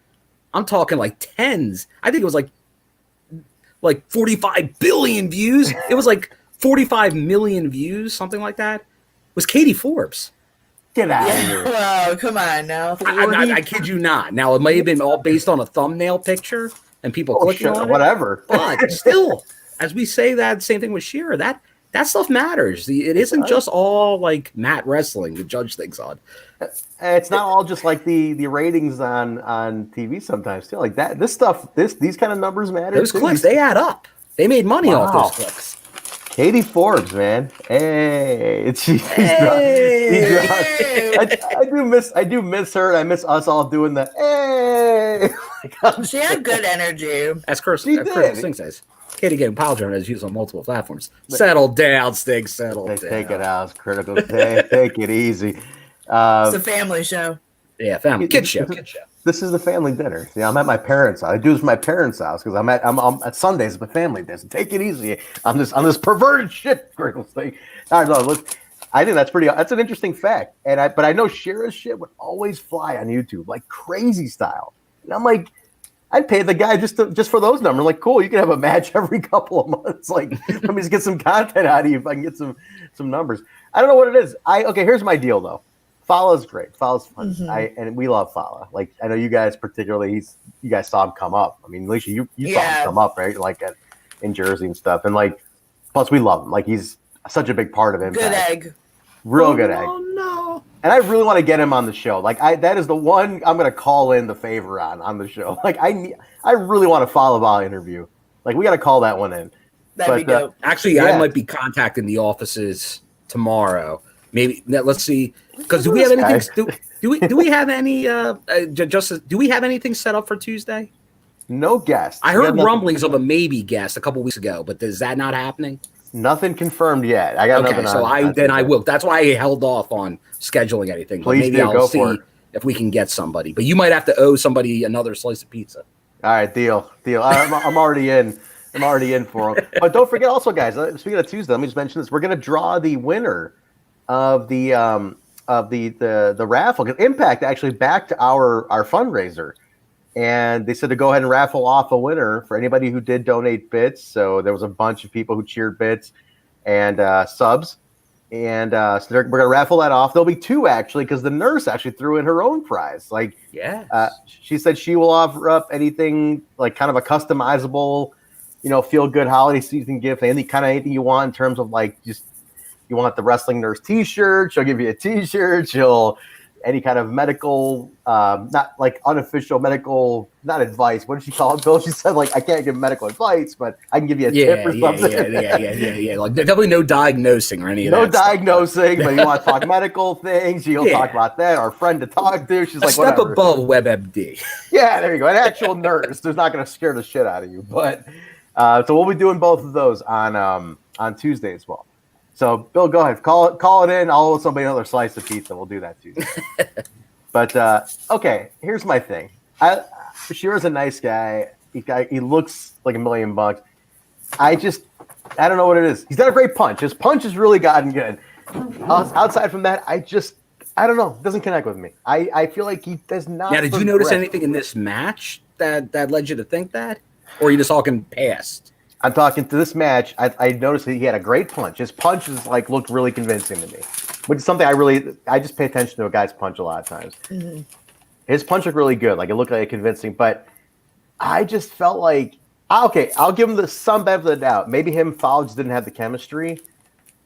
I'm talking like tens. I think it was like 45 billion views. It was like 45 million views, something like that. It was Katie Forbes. Get out of here! Well, come on now. I kid you not. Now it may have been all based on a thumbnail picture and people clicking on it. Whatever. But still, as we say that same thing with Shera, that stuff matters. It isn't just all like Matt Wrestling to judge things on. It's not all just like the ratings on TV sometimes too. Like that, this stuff, these kind of numbers matter. Those clicks, they add up. They made money off those clicks. Katie Forbes, man. Hey, I do miss her. I miss us all doing the hey. She had good energy. As Crystal Sting says. Katie getting apologized is used on multiple platforms. Settle down, Stig. Settle down. Take it out. It's critical. Take it easy. It's a family show. Yeah, family kid show. This is the family dinner. Yeah, I'm at my parents' house. I do this at my parents' house because I'm at Sundays. It's my family day. So take it easy on this perverted shit, critical thing. All right, look. I think that's an interesting fact. But I know Shera's shit would always fly on YouTube, like crazy style. And I'm like, I'd pay the guy just for those numbers. Like, cool, you can have a match every couple of months. Like, let me just get some content out of you if I can get some numbers. I don't know what it is. Here's my deal though. Fallah's great. Fallah's fun. And we love Fallah. Like, I know you guys particularly. You guys saw him come up. I mean, Alicia, you saw him come up, right? Like in Jersey and stuff. And like, plus we love him. Like, he's such a big part of Impact. Good egg. Real good egg. Oh no! And I really want to get him on the show. Like, that is the one I'm going to call in the favor on the show. Like, I really want a Fallah Bahh interview. Like, we got to call that one in. That'd be dope. Actually, I might be contacting the offices tomorrow. Maybe let's see. Because do we have anything? Do we have any? Do we have anything set up for Tuesday? No guests. I heard rumblings of a maybe guest a couple weeks ago, but is that not happening? Nothing confirmed yet. I got nothing. So I will. That's why I held off on scheduling anything. Please maybe do. I'll Go see for it. if we can get somebody. But you might have to owe somebody another slice of pizza. All right, deal. I'm already in. I'm already in for them. But don't forget, also, guys. Speaking of Tuesday, let me just mention this: we're going to draw the winner of the raffle. Impact actually backed our fundraiser, and they said to go ahead and raffle off a winner for anybody who did donate bits. So there was a bunch of people who cheered bits and subs, and so we're gonna raffle that off. There'll be two actually, because the nurse actually threw in her own prize. Like, she said she will offer up anything like kind of a customizable, feel good holiday season gift, anything you want in terms of like just. You want the wrestling nurse T-shirt? She'll give you a T-shirt. She'll any kind of medical, not like unofficial medical, not advice. What did she call it, Bill? She said like I can't give medical advice, but I can give you a tip or something. Yeah. Like definitely no diagnosing or any of that. No diagnosing, but you want to talk medical things? She'll talk about that. Our friend to talk to. She's like a step whatever. above WebMD. Yeah, there you go. An actual nurse. There's not going to scare the shit out of you, but so we'll be doing both of those on Tuesday as well. So, Bill, go ahead. Call it in. I'll owe somebody another slice of pizza. We'll do that too. But, okay, here's my thing. Shera's a nice guy. He looks like $1 million. I don't know what it is. He's got a great punch. His punch has really gotten good. Outside from that, I don't know. It doesn't connect with me. I feel like he does not. Now, did you notice anything in this match that led you to think that? Or are you just talking past? I'm talking to this match. I noticed that he had a great punch. His punches looked really convincing to me, which is something I just pay attention to a guy's punch a lot of times. Mm-hmm. His punch looked really good. Like it looked like convincing, but I just felt like, okay, I'll give him some benefit of the doubt. Maybe him and Fallah just didn't have the chemistry,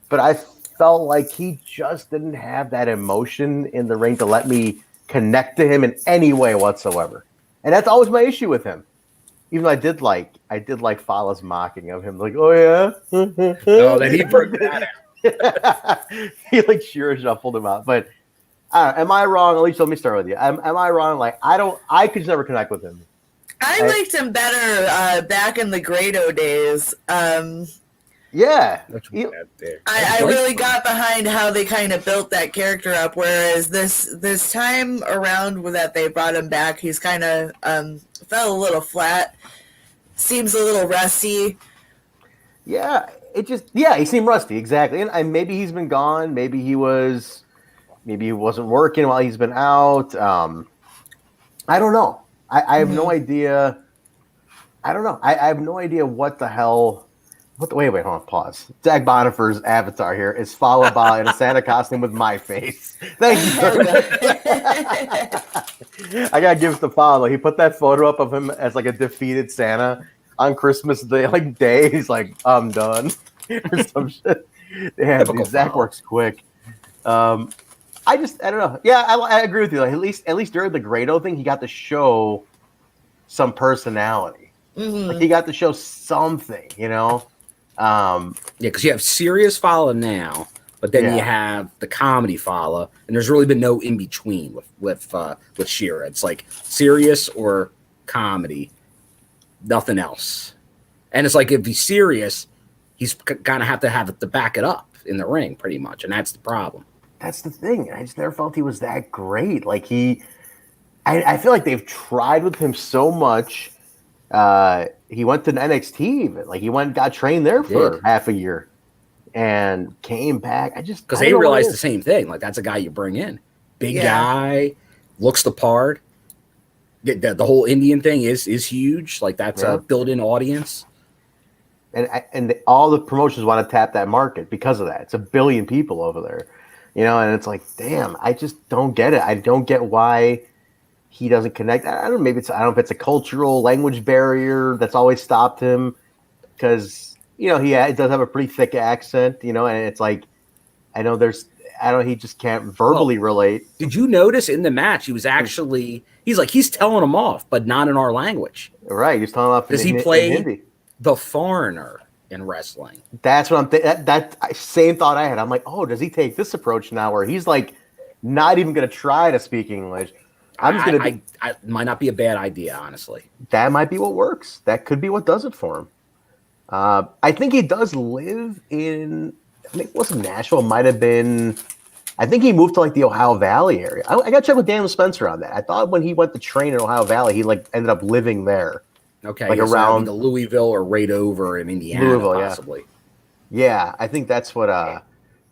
but I felt like he just didn't have that emotion in the ring to let me connect to him in any way whatsoever. And that's always my issue with him. Even though I did like Fallah's mocking of him, like, oh yeah, oh, then he broke that out. He Shera shuffled him out. But am I wrong? At least let me start with you. Am I wrong? Like I could just never connect with him. I liked him better back in the Grado days. Yeah, I really got behind how they kind of built that character up. Whereas this time around that they brought him back, he's kind of fell a little flat. Seems a little rusty. Yeah, he seemed rusty, exactly. And maybe he's been gone. Maybe he wasn't working while he's been out. I don't know. I have no idea. I don't know. I have no idea what the hell. Wait, hold on, pause. Zach Bonifer's avatar here is Fallah Bahh in a Santa costume with my face. Thank you very much. I gotta give it to Fallah. He put that photo up of him as like a defeated Santa on Christmas Day. He's like, I'm done. Or some shit. Damn, dude, Zach works quick. I don't know. Yeah, I agree with you. Like, at least during the Grado thing, he got to show some personality. Mm-hmm. Like he got to show something, because you have serious Fallah now, but then you have the comedy Fallah, and there's really been no in between with Shera. It's like serious or comedy, nothing else. And it's like if he's serious, he's gonna have to back it up in the ring, pretty much, and that's the problem. That's the thing. I just never felt he was that great. Like I feel like they've tried with him so much. He went to NXT even. Like he went and got trained there for half a year. and came back. Because they realized the same thing. Like, that's a guy you bring in. Big guy, looks the part. The whole Indian thing is huge. Like, that's a built-in audience. And all the promotions want to tap that market because of that. It's 1 billion people over there, and it's like, damn, I just don't get it. I don't get why he doesn't connect. I don't know. Maybe I don't know if it's a cultural language barrier that's always stopped him, because he does have a pretty thick accent, and it's like, he just can't verbally relate. Did you notice in the match he was actually he's telling him off, but not in our language. Right, he's telling off because he played the foreigner in wrestling. That's what I'm thinking. That same thought I had. I'm like, oh, does he take this approach now where he's like not even going to try to speak English? I'm just going to. I might not be a bad idea, honestly. That might be what works. That could be what does it for him. I think he does live in. I think it wasn't Nashville. It might have been. I think he moved to like the Ohio Valley area. I got to check with Daniel Spencer on that. I thought when he went to train in Ohio Valley, he like ended up living there. Okay, like around the Louisville or right over in Indiana, possibly. Yeah, I think that's what. I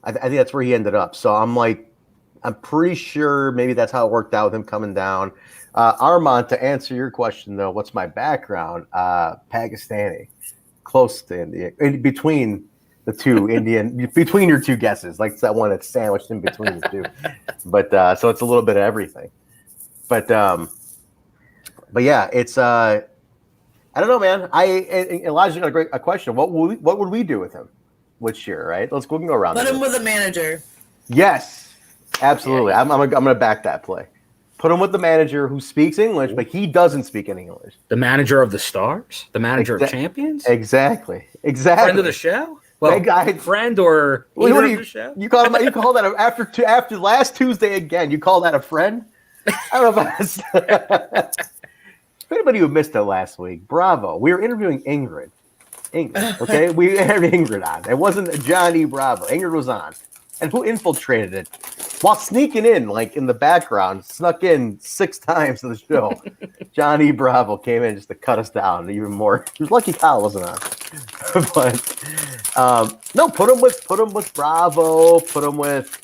think that's where he ended up. So I'm pretty sure maybe that's how it worked out with him coming down. Armand, to answer your question though, what's my background? Pakistani, close to India, in between the two Indian, between your two guesses, like that one that's sandwiched in between the two. But so it's a little bit of everything. But yeah, it's I don't know, man. Elijah got a question. What would we do with him? Which year, right? Let's go around. Put him with a manager. Yes, absolutely. Yeah. I'm gonna back that play. Put him with the manager who speaks English, but he doesn't speak any English. The manager of the stars, the manager of champions. Exactly. Friend of the show. Well, friend or either of the show. You call him. You call that after last Tuesday again. You call that a friend? I don't know if that's. For anybody who missed it last week, bravo. We were interviewing Ingrid. Okay? We had Ingrid on. It wasn't Johnny Bravo. Ingrid was on. And who infiltrated it? While sneaking in, like in the background, snuck in 6 times to the show. Johnny Bravo came in just to cut us down even more. He was lucky Kyle wasn't on. But no, put him with Bravo. Put him with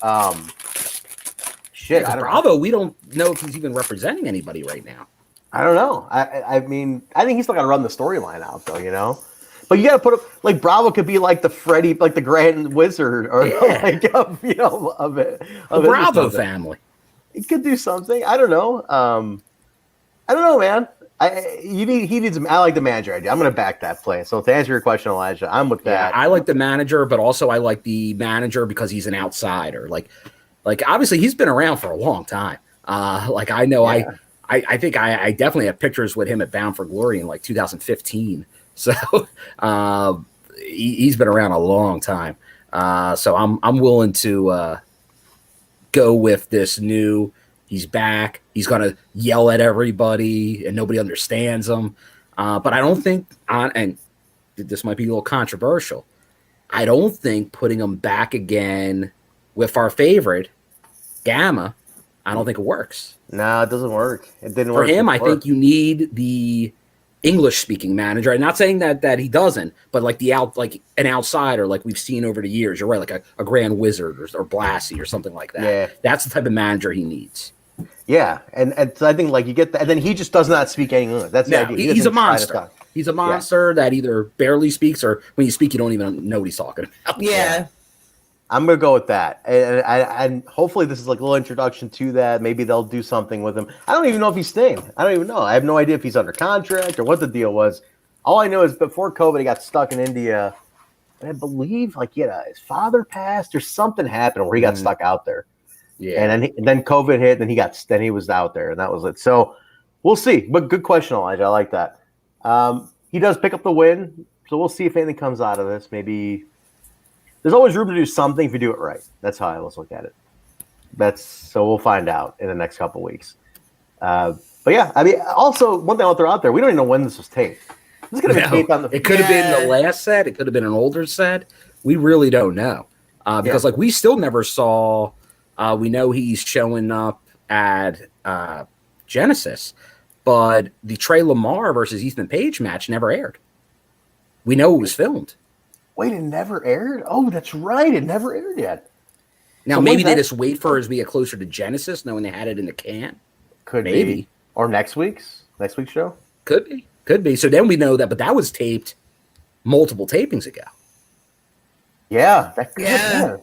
shit. Bravo, we don't know if he's even representing anybody right now. I don't know. I mean, I think he's still got to run the storyline out, though, But you got to put up, like, Bravo could be like the Freddy, like the Grand Wizard, or like, of it. The Bravo family. He could do something. I don't know. I don't know, man. He needs. I like the manager idea. I'm going to back that play. So to answer your question, Elijah, I'm with that. I like the manager, but also I like the manager because he's an outsider. Like obviously he's been around for a long time. Like I know I think I definitely have pictures with him at Bound for Glory in like 2015. So he's been around a long time. So I'm willing to go with this new. He's back. He's gonna yell at everybody, and nobody understands him. But I don't think and this might be a little controversial. I don't think putting him back again with our favorite Gamma. I don't think it works. No, it doesn't work. It didn't work. For him, I think you need the English-speaking manager. I'm not saying that he doesn't, but like an outsider, like we've seen over the years. You're right, like a Grand Wizard or Blassie or something like that. Yeah. That's the type of manager he needs. Yeah, and so I think like you get that, and then he just does not speak any English. That's the idea. He's a monster. He's a monster that either barely speaks or when you speak, you don't even know what he's talking about. Yeah. I'm gonna go with that, and hopefully this is like a little introduction to that. Maybe they'll do something with him. I don't even know if he's staying. I don't even know. I have no idea if he's under contract or what the deal was. All I know is before COVID, he got stuck in India, and I believe like his father passed or something happened where he got stuck out there. Yeah, and then COVID hit, and then he was out there, and that was it. So we'll see. But good question, Elijah. I like that. He does pick up the win, so we'll see if anything comes out of this. Maybe. There's always room to do something if you do it right. That's how I always look at it. So we'll find out in the next couple weeks. But yeah, I mean, also one thing I'll throw out there: we don't even know when this was taped. This could have been taped on the. It could have been the last set. It could have been an older set. We really don't know because like we still never saw. We know he's showing up at Genesis, but the Trey Lamar versus Ethan Page match never aired. We know it was filmed. Wait, it never aired? Oh, that's right. It never aired yet. Now, So maybe they when's just wait for it as we get closer to Genesis, knowing they had it in the can. Could Maybe. be. Or next week's show? Could be. Could be. So then we know that, but that was taped multiple tapings ago. Yeah. That could, Yeah.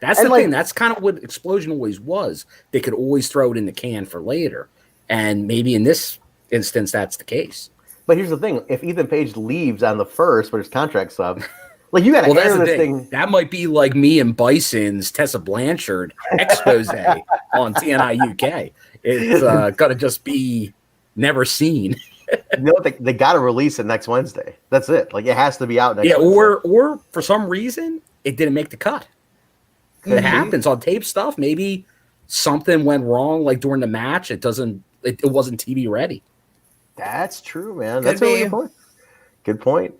That's And the like- thing. That's kind of what Xplosion always was. They could always throw it in the can for later. And maybe in this instance, that's the case. But here's the thing. If Ethan Page leaves on the 1st for his contract sub, like you got to Well, that's air the this thing. thing. That might be like me and Bison's Tessa Blanchard expose on TNI UK. It's going to just be never seen. You know, they got to release it next Wednesday. That's it. Like it has to be out next Wednesday. or for some reason, it didn't make the cut. It happens on tape stuff. Maybe something went wrong, like during the match. It wasn't TV ready. That's true, man. Could That's a really be. good point. Good point.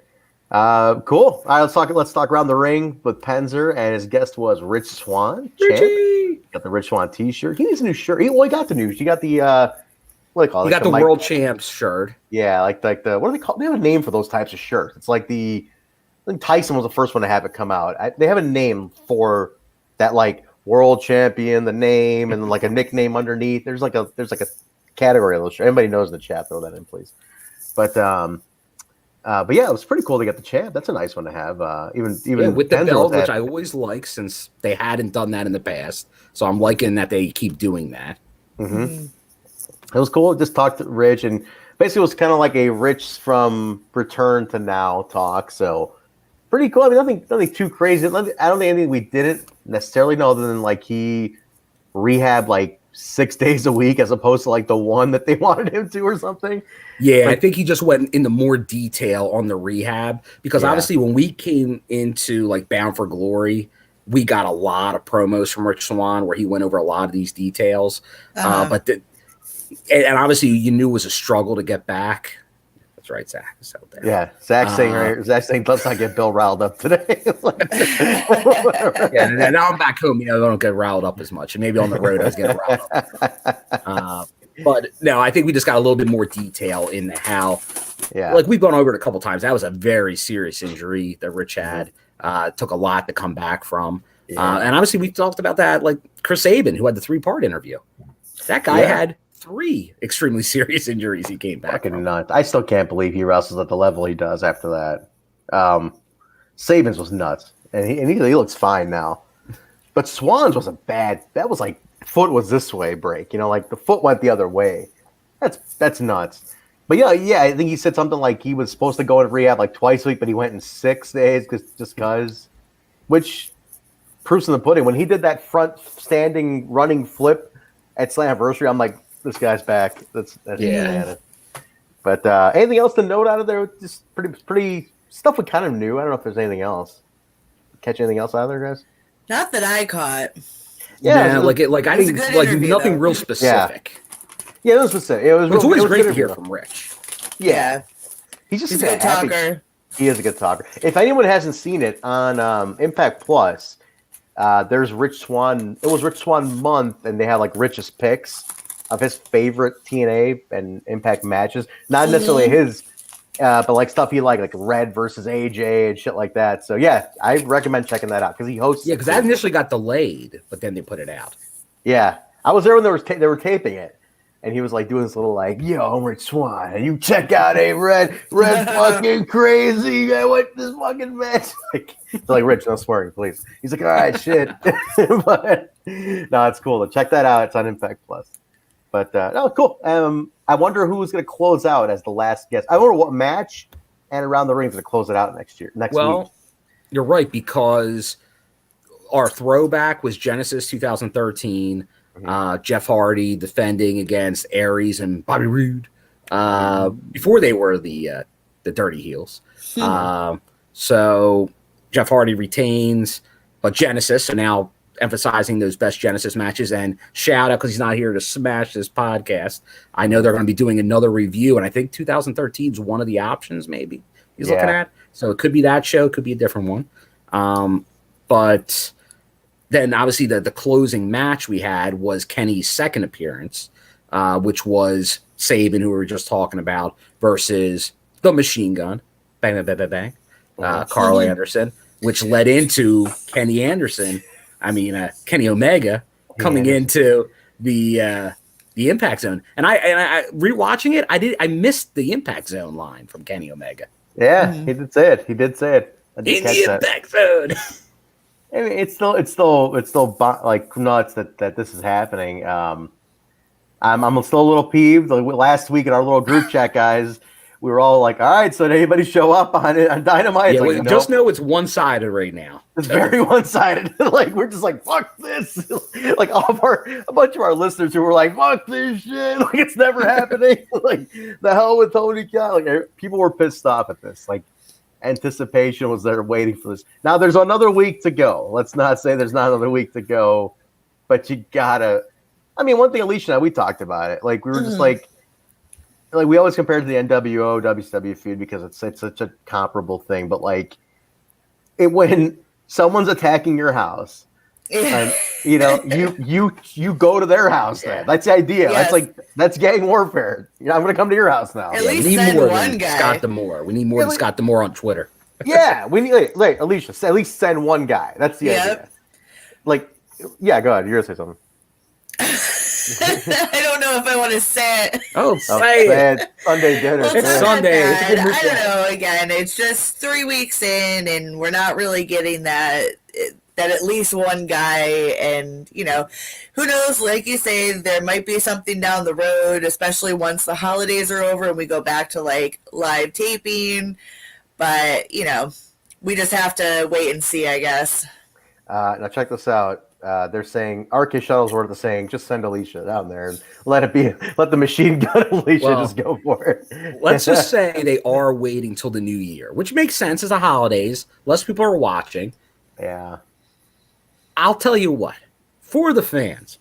Cool. All right, let's talk around the ring with Penzer, and his guest was Rich Swann. Champ. Richie! Got the Rich Swann T-shirt. He needs a new shirt. He got the new. He got the what do they call it? You got the World Champs shirt. Yeah, like the what do they call? They have a name for those types of shirts. It's like I think Tyson was the first one to have it come out. They have a name for that, like World Champion, the name, and like a nickname underneath. There's like a category of those shirts. Anybody knows in the chat, throw that in, please. But yeah, it was pretty cool to get the champ. That's a nice one to have. Even With the Penzer belt, was which at- I always like since they hadn't done that in the past. So I'm liking that they keep doing that. Mm-hmm. It was cool. Just talked to Rich, and basically it was kind of like a Rich from Return to Now talk. So pretty cool. I mean, nothing too crazy. I don't think anything we didn't necessarily know other than like he rehabbed like 6 days a week as opposed to like the one that they wanted him to or something. Yeah, Like- I think he just went into more detail on the rehab because Yeah. obviously when we came into like Bound for Glory, we got a lot of promos from Rich Swann where he went over a lot of these details. And obviously you knew it was a struggle to get back. That's right, Zach is out there. Yeah, Zach's saying let's not get Bill riled up today. Yeah, and now I'm back home. I don't get riled up as much, and maybe on the road I was getting riled up. But no, I think we just got a little bit more detail in how. Yeah, Like we've gone over it a couple times. That was a very serious injury that Rich had. Took a lot to come back from. And obviously we talked about that, like Chris Sabin, who had the 3-part interview. That guy had 3 extremely serious injuries he came back fucking from. nuts. I still can't believe he wrestles at the level he does after that. Sabin's was nuts, and he looks fine now. But Swann's was that was like foot was this way break. Like the foot went the other way. That's nuts. But yeah, I think he said something like he was supposed to go in rehab like twice a week, but he went in 6 days because, which proofs in the pudding. When he did that front standing running flip at Slammiversary, I'm like, this guy's back. That's bananas. But anything else to note out of there? Just pretty stuff we kind of knew. I don't know if there's anything else. Catch anything else out of there, guys? Not that I caught. Yeah, it was- I It was a didn't good like interview, nothing though. real specific. Yeah, it was specific. It was. But it's real- always it was great to good hear though. from Rich. Yeah, he's just He's a a good happy- talker. He is a good talker. If anyone hasn't seen it on Impact Plus, there's Rich Swann. It was Rich Swann month, and they had like Rich's picks of his favorite TNA and Impact matches. Not necessarily his, but like stuff he like Red versus AJ and shit like that. So yeah, I recommend checking that out because he hosts. Yeah, because that initially got delayed, but then they put it out. Yeah, I was there when they were taping it, and he was like doing this little like, "Yo, I'm Rich Swann, and you check out a Red fucking crazy. I want this fucking match." Like Rich, no swearing, please. He's like, "All right, shit," but no, it's cool. Check that out. It's on Impact Plus. But no, cool. I wonder who's going to close out as the last guest. I wonder what match and Around the Ring is going to close it out next week. You're right, because our throwback was Genesis 2013. Jeff Hardy defending against Aries and Bobby Roode before they were the Dirty Heels. So Jeff Hardy retains, but Genesis, so now emphasizing those best Genesis matches. And shout out, because he's not here to smash this podcast, I know they're going to be doing another review, and I think 2013 is one of the options maybe he's looking at. So it could be that show, could be a different one. But then obviously the closing match we had was Kenny's second appearance, which was Sabin, who we were just talking about, versus the Machine Gun, bang, bang, bang, bang, bang, Carl Anderson. which led into Kenny Omega coming into the Impact Zone. And I rewatching it, I missed the Impact Zone line from Kenny Omega. Yeah, he did say it. In the Impact Zone. I mean, it's still like nuts that this is happening. I'm still a little peeved. Like, last week in our little group chat, guys, we were all like, "All right, so did anybody show up on Dynamite?" Yeah, like, just know it's one-sided right now. It's very one-sided. Like, we're just like, "Fuck this!" Like a bunch of our listeners who were like, "Fuck this shit!" Like, it's never happening. Like, the hell with Tony Khan. Like, people were pissed off at this. Like, anticipation was there waiting for this. Now there's another week to go. Let's not say there's not another week to go, but you gotta. I mean, one thing, Alicia and I, we talked about it. Like, we were just like we always compare it to the NWO WCW feud because it's such a comparable thing. But like, when someone's attacking your house, and you go to their house. Then that's the idea. Yes. That's gang warfare. I'm gonna come to your house now. At least we need send more one than guy. Scott D'Amore. We need more than Scott D'Amore on Twitter. Yeah, we need Alicia. At least send one guy. That's the idea. Like, yeah, go ahead. You're gonna say something. I don't know if I want to say it. Say it. Sunday dinner. Well, it's not Sunday. that bad. I don't know. Again, it's just 3 weeks in, and we're not really getting that at least one guy. And who knows? Like you say, there might be something down the road, especially once the holidays are over and we go back to like live taping. But we just have to wait and see, I guess. Now check this out. They're saying RK Shuttlesworth is saying just send Alicia down there and let the machine gun Alicia just go for it. Let's just say they are waiting till the new year, which makes sense as the holidays. Less people are watching. Yeah. I'll tell you what, for the fans,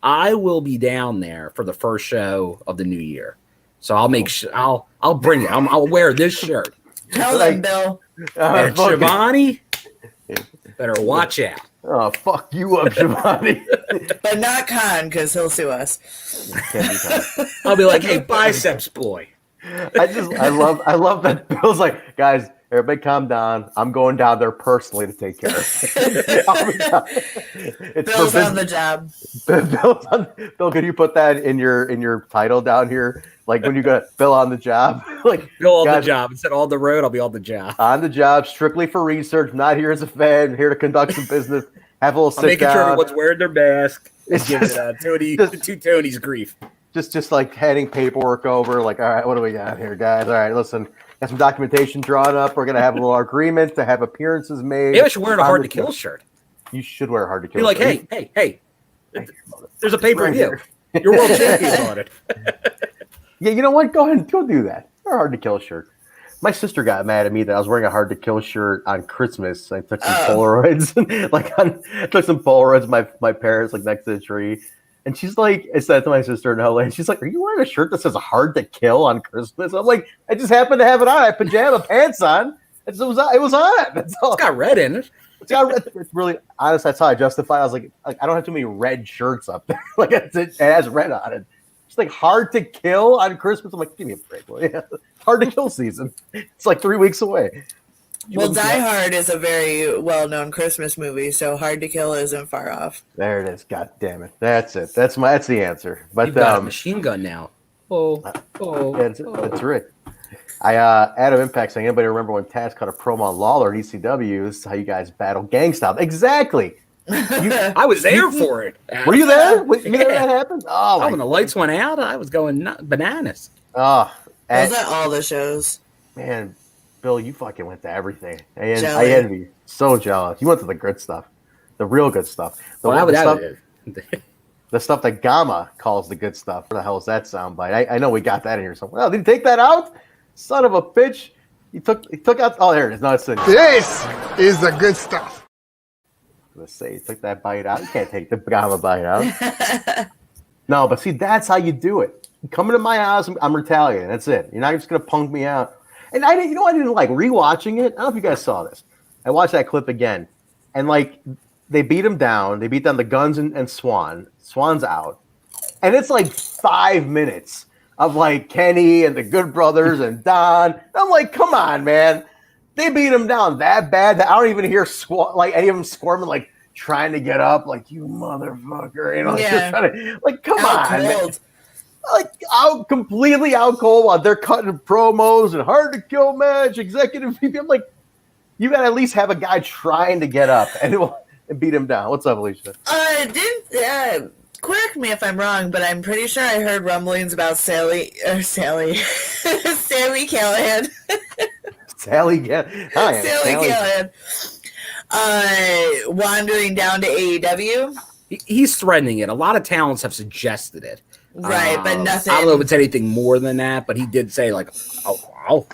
I will be down there for the first show of the new year. So I'll make sure I'll bring it. I'll wear this shirt. Tell them, Bill. And Shivani, better watch out. Oh, fuck you up, Shivani. But not Khan, because he'll sue us. I'll be like, hey, biceps boy. I love that Bill's like, guys, everybody calm down. I'm going down there personally to take care of it. Bill's on the job. Bill, can you put that in your title down here? Like when you got Bill on the job, like Bill on the job. Instead of on the road, I'll be on the job. On the job, strictly for research. Not here as a fan. Here to conduct some business. Have a little sit making down. sure everyone's wearing their mask. It's giving Tony's grief. Just like handing paperwork over. Like, all right, what do we got here, guys? All right, listen. Got some documentation drawn up. We're gonna have a little agreement to have appearances made. Maybe I should wear a Hard to Kill shirt. You should wear a Hard to Kill. Be like, shirt. hey, there's a pay-per-view. You're world champion on it. Yeah, you know what? Go ahead, go do that. Wear a Hard to Kill shirt. My sister got mad at me that I was wearing a Hard to Kill shirt on Christmas. I took some Polaroids, took some Polaroids. My parents next to the tree. And she's like, I said to my sister in LA, and she's like, are you wearing a shirt that says Hard to Kill on Christmas? I'm like, I just happened to have it on. I had pajama pants on. It was on. That's all. It's got red in it. It's really honest. That's how I justify. I was like, I don't have too many red shirts up there. It has red on it. It's like Hard to Kill on Christmas. I'm like, give me a break. Yeah. Hard to Kill season. It's like 3 weeks away. Well, Die Hard is a very well-known Christmas movie, so Hard to Kill isn't far off. There it is. God damn it. That's it. That's the answer. But you've got a machine gun now. That's right. Adam Impact saying, anybody remember when Taz cut a promo on Lawler at ECW? This is how you guys battle gang style. Exactly. I was there for it. Were you there? Were you there when that happened? Oh, when the lights went out, I was going bananas. Was at all the shows. Man, Bill, you fucking went to everything. I envy you. So jealous. You went to the good stuff. The real good stuff. The stuff that Gamma calls the good stuff. Where the hell is that soundbite? I know we got that in here somewhere. Oh, did you take that out? Son of a bitch. He took out. Oh, there it is. No, it's in. This is the good stuff. Let's say he took that bite out. You can't take the Gamma bite out. No, but see, that's how you do it. You come into my house, I'm retaliating. That's it. You're not just gonna punk me out. And I didn't like rewatching it. I don't know if you guys saw this. I watched that clip again, and they beat him down. They beat down the Guns and Swann. Swann's out, and it's like 5 minutes of Kenny and the Good Brothers and Don. I'm like, come on, man. They beat him down that bad that I don't even hear like any of them squirming, like trying to get up, like you motherfucker, you know, like, just trying to, like, come on, man. Like completely out cold while they're cutting promos and hard to kill match, executive VP. I'm like, you gotta at least have a guy trying to get up and beat him down. What's up, Alicia? Correct me if I'm wrong, but I'm pretty sure I heard rumblings about Sally Callahan. Sally Callahan. Wandering down to AEW. He's threatening it. A lot of talents have suggested it. Right, but nothing. I don't know if it's anything more than that, but he did say like, I'll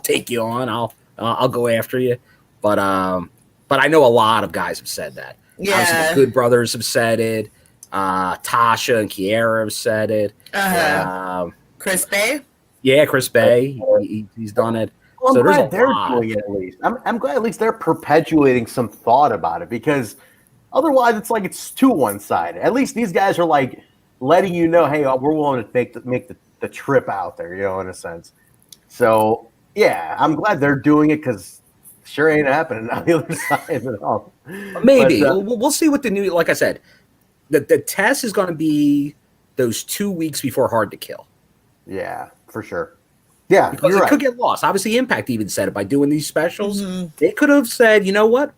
take you on. I'll go after you. But I know a lot of guys have said that. Yeah. Obviously, the Good Brothers have said it. Tasha and Kiera have said it. Chris Bay? Yeah, Chris Bay. He's done it. Well, so I'm glad they're doing it at least. I'm glad at least they're perpetuating some thought about it, because otherwise it's like it's too one-sided. At least these guys are like letting you know, hey, we're willing to make the trip out there, you know, in a sense. So, yeah, I'm glad they're doing it, because sure ain't happening on the other side at all. Maybe. But, we'll see what the new, like I said, the test is going to be those 2 weeks before Hard to Kill. Yeah, for sure. Yeah, because it could get lost. Obviously, Impact even said it by doing these specials. They could have said, you know what?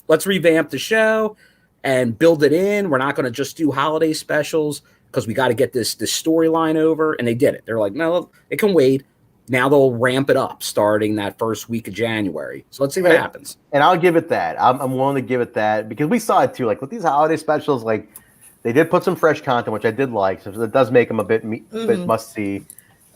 Let's revamp the show and build it in. We're not going to just do holiday specials because we got to get this storyline over. And they did it. They're like, no, it can wait. Now they'll ramp it up starting that first week of January. So let's see what happens. And I'll give it that. I'm willing to give it that, because we saw it too. Like with these holiday specials, like they did put some fresh content, which I did like. So it does make them a bit must see.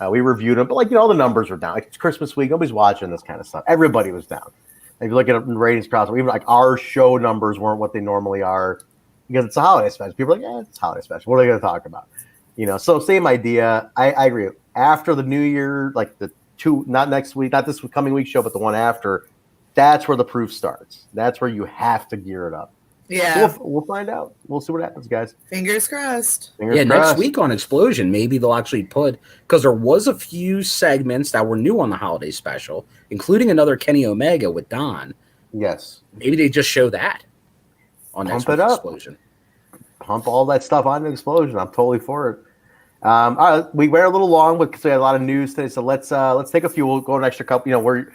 We reviewed them, but like, you know, all the numbers were down. Like it's Christmas week, nobody's watching this kind of stuff. Everybody was down. If you look at ratings across, even like our show numbers weren't what they normally are, because it's a holiday special. People are like, yeah, it's a holiday special. What are they going to talk about? You know, so same idea. I agree. After the New Year, like not next week, not this coming week show, but the one after, that's where the proof starts. That's where you have to gear it up. Yeah. So we'll find out. We'll see what happens, guys. Fingers crossed. Next week on Xplosion, maybe they'll actually put, because there was a few segments that were new on the holiday special, including another Kenny Omega with Don. Yes. Maybe they just show that on next week's Xplosion. Pump all that stuff on the Xplosion. I'm totally for it. All right, we went a little long because we had a lot of news today. So let's take a few. We'll go an extra couple. You know, we're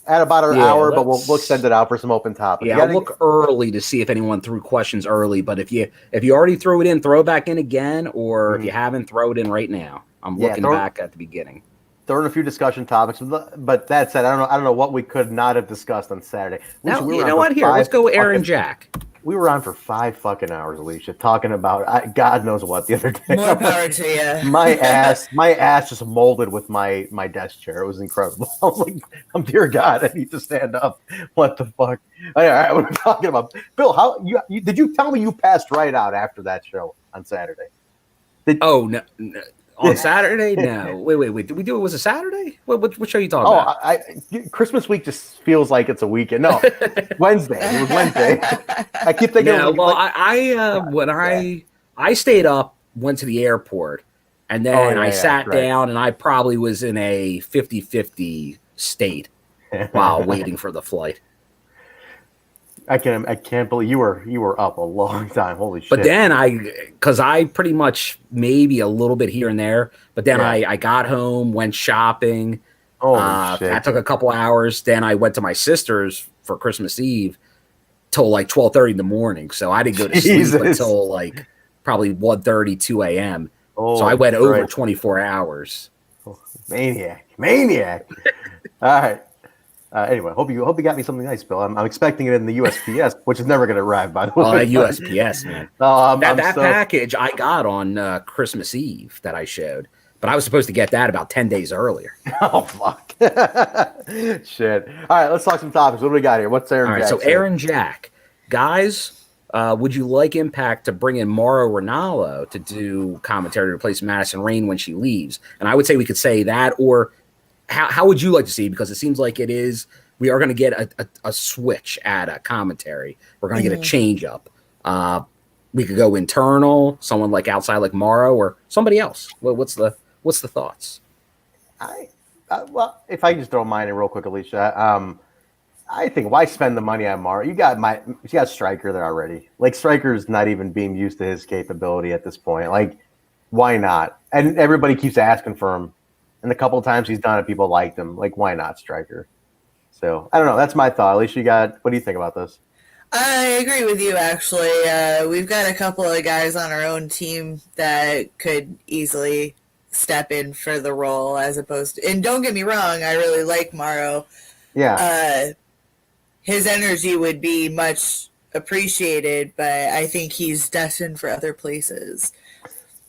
at about an hour, but we'll extend it out for some open topics. Yeah, I'll look early to see if anyone threw questions early. But if you already threw it in, throw it back in again, or if you haven't, throw it in right now. I'm looking back at the beginning. Throw in a few discussion topics, but that said, I don't know what we could not have discussed on Saturday. Now, you know what? Here, let's go Aaron Jack. We were on for 5 fucking hours, Alicia, talking about God knows what the other day. More power to you. My ass just molded with my desk chair. It was incredible. I was like, dear God, I need to stand up. What the fuck? All right, what are we talking about? Bill, how you did you tell me you passed right out after that show on Saturday? No. On Saturday? No. Wait. Did we do it? Was it Saturday? What show are you talking about? Christmas week just feels like it's a weekend. No, Wednesday. It was Wednesday. I keep thinking. No, I stayed up, went to the airport, and then I sat down, and I probably was in a 50-50 state while waiting for the flight. I can't believe you were up a long time. Holy shit. But then because I pretty much maybe a little bit here and there, but then I got home, went shopping. Shit. That took a couple hours. Then I went to my sister's for Christmas Eve till like 12:30 in the morning. So I didn't go to sleep until like probably 1:30, 2 a.m. So I went over 24 hours. Maniac. All right. Anyway, hope you got me something nice, Bill. I'm expecting it in the USPS, which is never going to arrive, by the way. USPS, man. That package I got on Christmas Eve that I showed, but I was supposed to get that about 10 days earlier. Oh, fuck. Shit. All right, let's talk some topics. What do we got here? What's Aaron Jack? All right, so Aaron Jack. Guys, would you like Impact to bring in Mauro Ranallo to do commentary to replace Madison Rayne when she leaves? And I would say we could say that, or how would you like to see it? Because it seems like we are going to get a switch at a commentary. We're going to get a change up. We could go internal, someone like outside like Mauro, or somebody else. What's the thoughts? Well, if I can just throw mine in real quick, Alicia. I think why spend the money on Mario? You got Stryker there already. Like Stryker's not even being used to his capability at this point. Like, why not? And everybody keeps asking for him. And the couple of times he's done it, people liked him. Like, why not Stryker? So I don't know. That's my thought. At least what do you think about this? I agree with you, actually. We've got a couple of guys on our own team that could easily step in for the role as opposed to, and don't get me wrong, I really like Morrow. Yeah. His energy would be much appreciated, but I think he's destined for other places.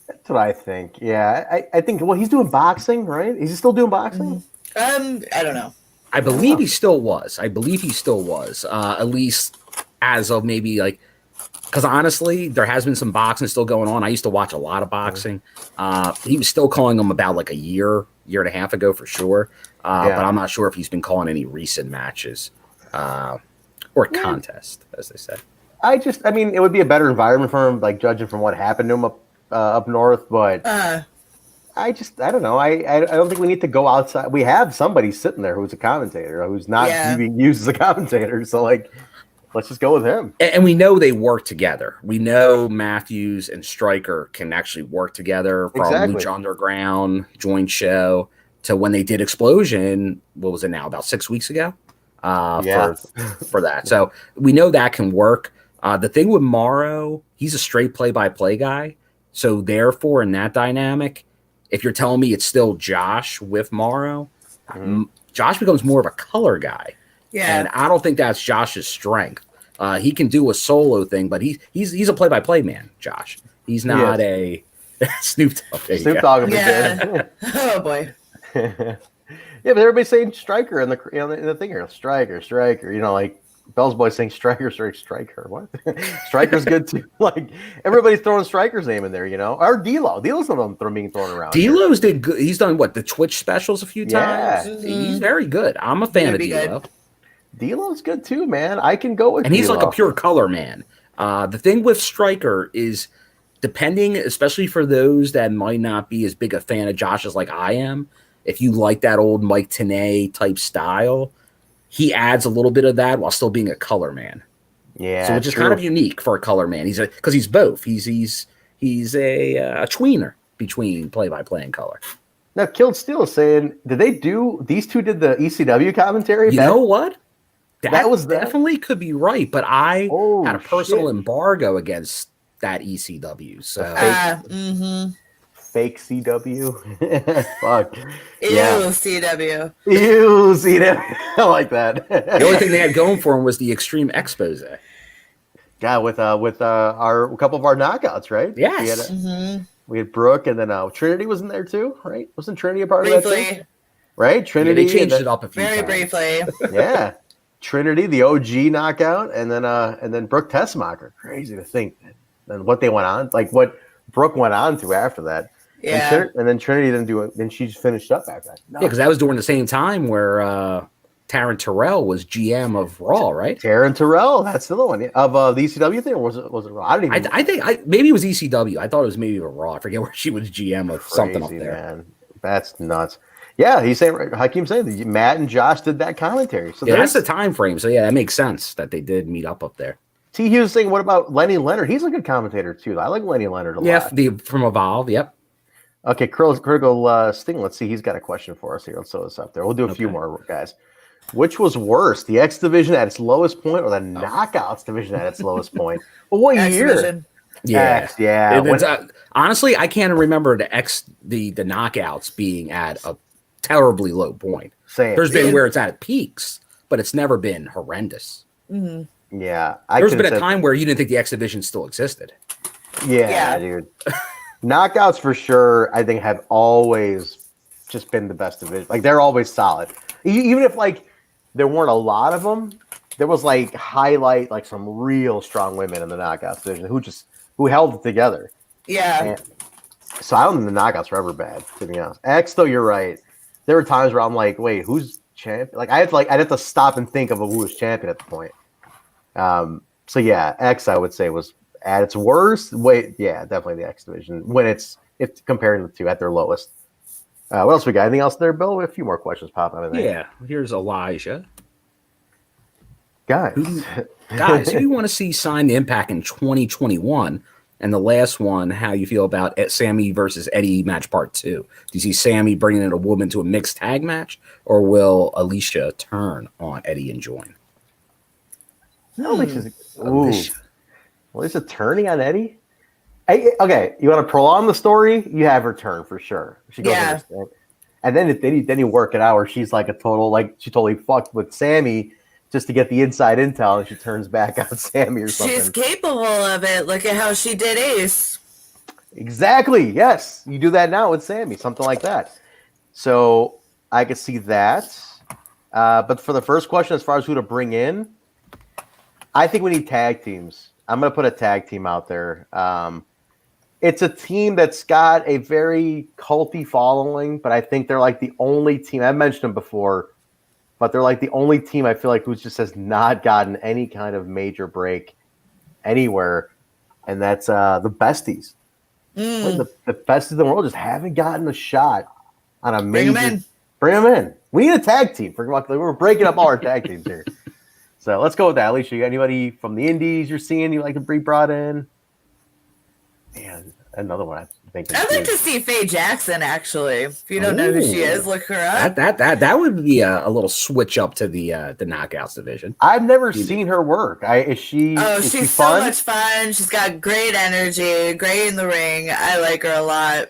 That's what I think. Yeah. I think, well, he's doing boxing, right? Is he still doing boxing? I don't know. I believe he still was. At least as of maybe like, because honestly, there has been some boxing still going on. I used to watch a lot of boxing. He was still calling them about like a year and a half ago for sure. But I'm not sure if he's been calling any recent matches or contests, as they say. I mean, it would be a better environment for him, like judging from what happened to him up north. But I don't know. I don't think we need to go outside. We have somebody sitting there who's a commentator who's not being used as a commentator. So like, let's just go with him. And we know they work together. We know Matthews and Stryker can actually work together from Lucha Underground, joint show, to when they did Xplosion. What was it now? About 6 weeks ago for that. So we know that can work. The thing with Morrow, he's a straight play-by-play guy. So therefore, in that dynamic, if you're telling me it's still Josh with Morrow, Josh becomes more of a color guy. Yeah. And I don't think that's Josh's strength. He can do a solo thing, but he's a play-by-play man, Josh. He's not a Snoop Dogg. Snoop Dogg would be good. Oh, boy. Yeah, but everybody's saying Stryker in the thing here. Stryker. You know, like Bell's boy saying Stryker. What? Stryker's good too. Like everybody's throwing Stryker's name in there, you know. Or D'Lo. D'Lo's not being thrown around. D'Lo's did good. He's done the Twitch specials a few times. He's very good. I'm a fan of D'Lo. D'Lo's good too, man. I can go with. And he's like a pure color man. The thing with Stryker is, depending, especially for those that might not be as big a fan of Josh as like I am, if you like that old Mike Tenay type style, he adds a little bit of that while still being a color man. Yeah, so which is kind of unique for a color man. Because he's both. He's a tweener between play-by-play and color. Now, Killed Steel is saying, these two did the ECW commentary? You know what? That was definitely could be right, but I had a personal embargo against that ECW. So fake CW. Fuck. CW. CW. I like that. The only thing they had going for them was the extreme expose. Yeah, with our couple of our knockouts, right? Yes. We had Brooke, and then Trinity was in there too, right? Wasn't Trinity a part of that too? Right? Trinity. Yeah, they changed it up a few times. Very briefly. Yeah. Trinity, the OG knockout, and then Brooke Tessmacher. Crazy to think and what they went on, like what Brooke went on to after that. Yeah. And then Trinity didn't do it. Then she just finished up after that. No. Yeah, because that was during the same time where Taryn Terrell was GM of Raw, right? Taryn Terrell, that's the other one of the ECW thing, or was it Raw? I don't even. I think maybe it was ECW. I thought it was maybe a Raw. I forget where she was GM of something up there. Man. That's nuts. Yeah, he's saying. Hakeem's saying that Matt and Josh did that commentary. So that's the time frame. So yeah, that makes sense that they did meet up there. T. Hughes saying, what about Lenny Leonard? He's a good commentator too. I like Lenny Leonard a lot. Yeah, from Evolve. Yep. Okay, Critical Sting. Let's see. He's got a question for us here. Let's throw this up there. We'll do a few more, guys. Which was worse, the X division at its lowest point, or the Knockouts division at its lowest point? Well, what X year? Division. Yeah, honestly, I can't remember the Knockouts being at a terribly low point. Same. There's been where it's at peaks, but it's never been horrendous. Mm-hmm. Yeah, there's been a time where you didn't think the X division still existed. Yeah. Dude. Knockouts for sure, I think, have always just been the best division. Like they're always solid, even if like there weren't a lot of them. There was like highlight like some real strong women in the Knockouts division who held it together. Yeah. And so I don't think the Knockouts were ever bad, to be honest. X though, you're right. There were times where I'm like, wait, who's champion? Like I'd have to stop and think of who was champion at the point. So yeah, X I would say was at its worst. Definitely the X division when it's comparing the two at their lowest. What else we got? Anything else there, Bill? We have a few more questions popping out of there. Yeah, here's Elijah. guys. Guys, who do you want to see sign the Impact in 2021? And the last one, how you feel about Sammy versus Eddie match part 2? Do you see Sammy bringing in a woman to a mixed tag match, or will Alicia turn on Eddie and join? Alicia turning on Eddie? Okay, you want to prolong the story? You have her turn for sure. She goes and then you work it out where she's like a total, like she totally fucked with Sammy just to get the inside intel, and she turns back on Sammy or something. She's capable of it. Look at how she did Ace. Exactly. Yes, you do that now with Sammy, something like that. So I could see that. But for the first question, as far as who to bring in, I think we need tag teams. I'm going to put a tag team out there. It's a team that's got a very culty following, but I think they're like the only team. I've mentioned them before, but they're like the only team I feel like who just has not gotten any kind of major break anywhere, and that's the Besties. Like the Besties in the world just haven't gotten a shot on a major. Bring them in. We need a tag team. We're breaking up all our tag teams here. So let's go with that. Alicia, you got anybody from the Indies you're seeing you like to be brought in? Man, another one I think. I'd like to see Faye Jackson, actually. If you don't know who she is, look her up. That would be a little switch up to the Knockouts division. I've never seen her work. Is she she's fun? So much fun. She's got great energy, great in the ring. I like her a lot.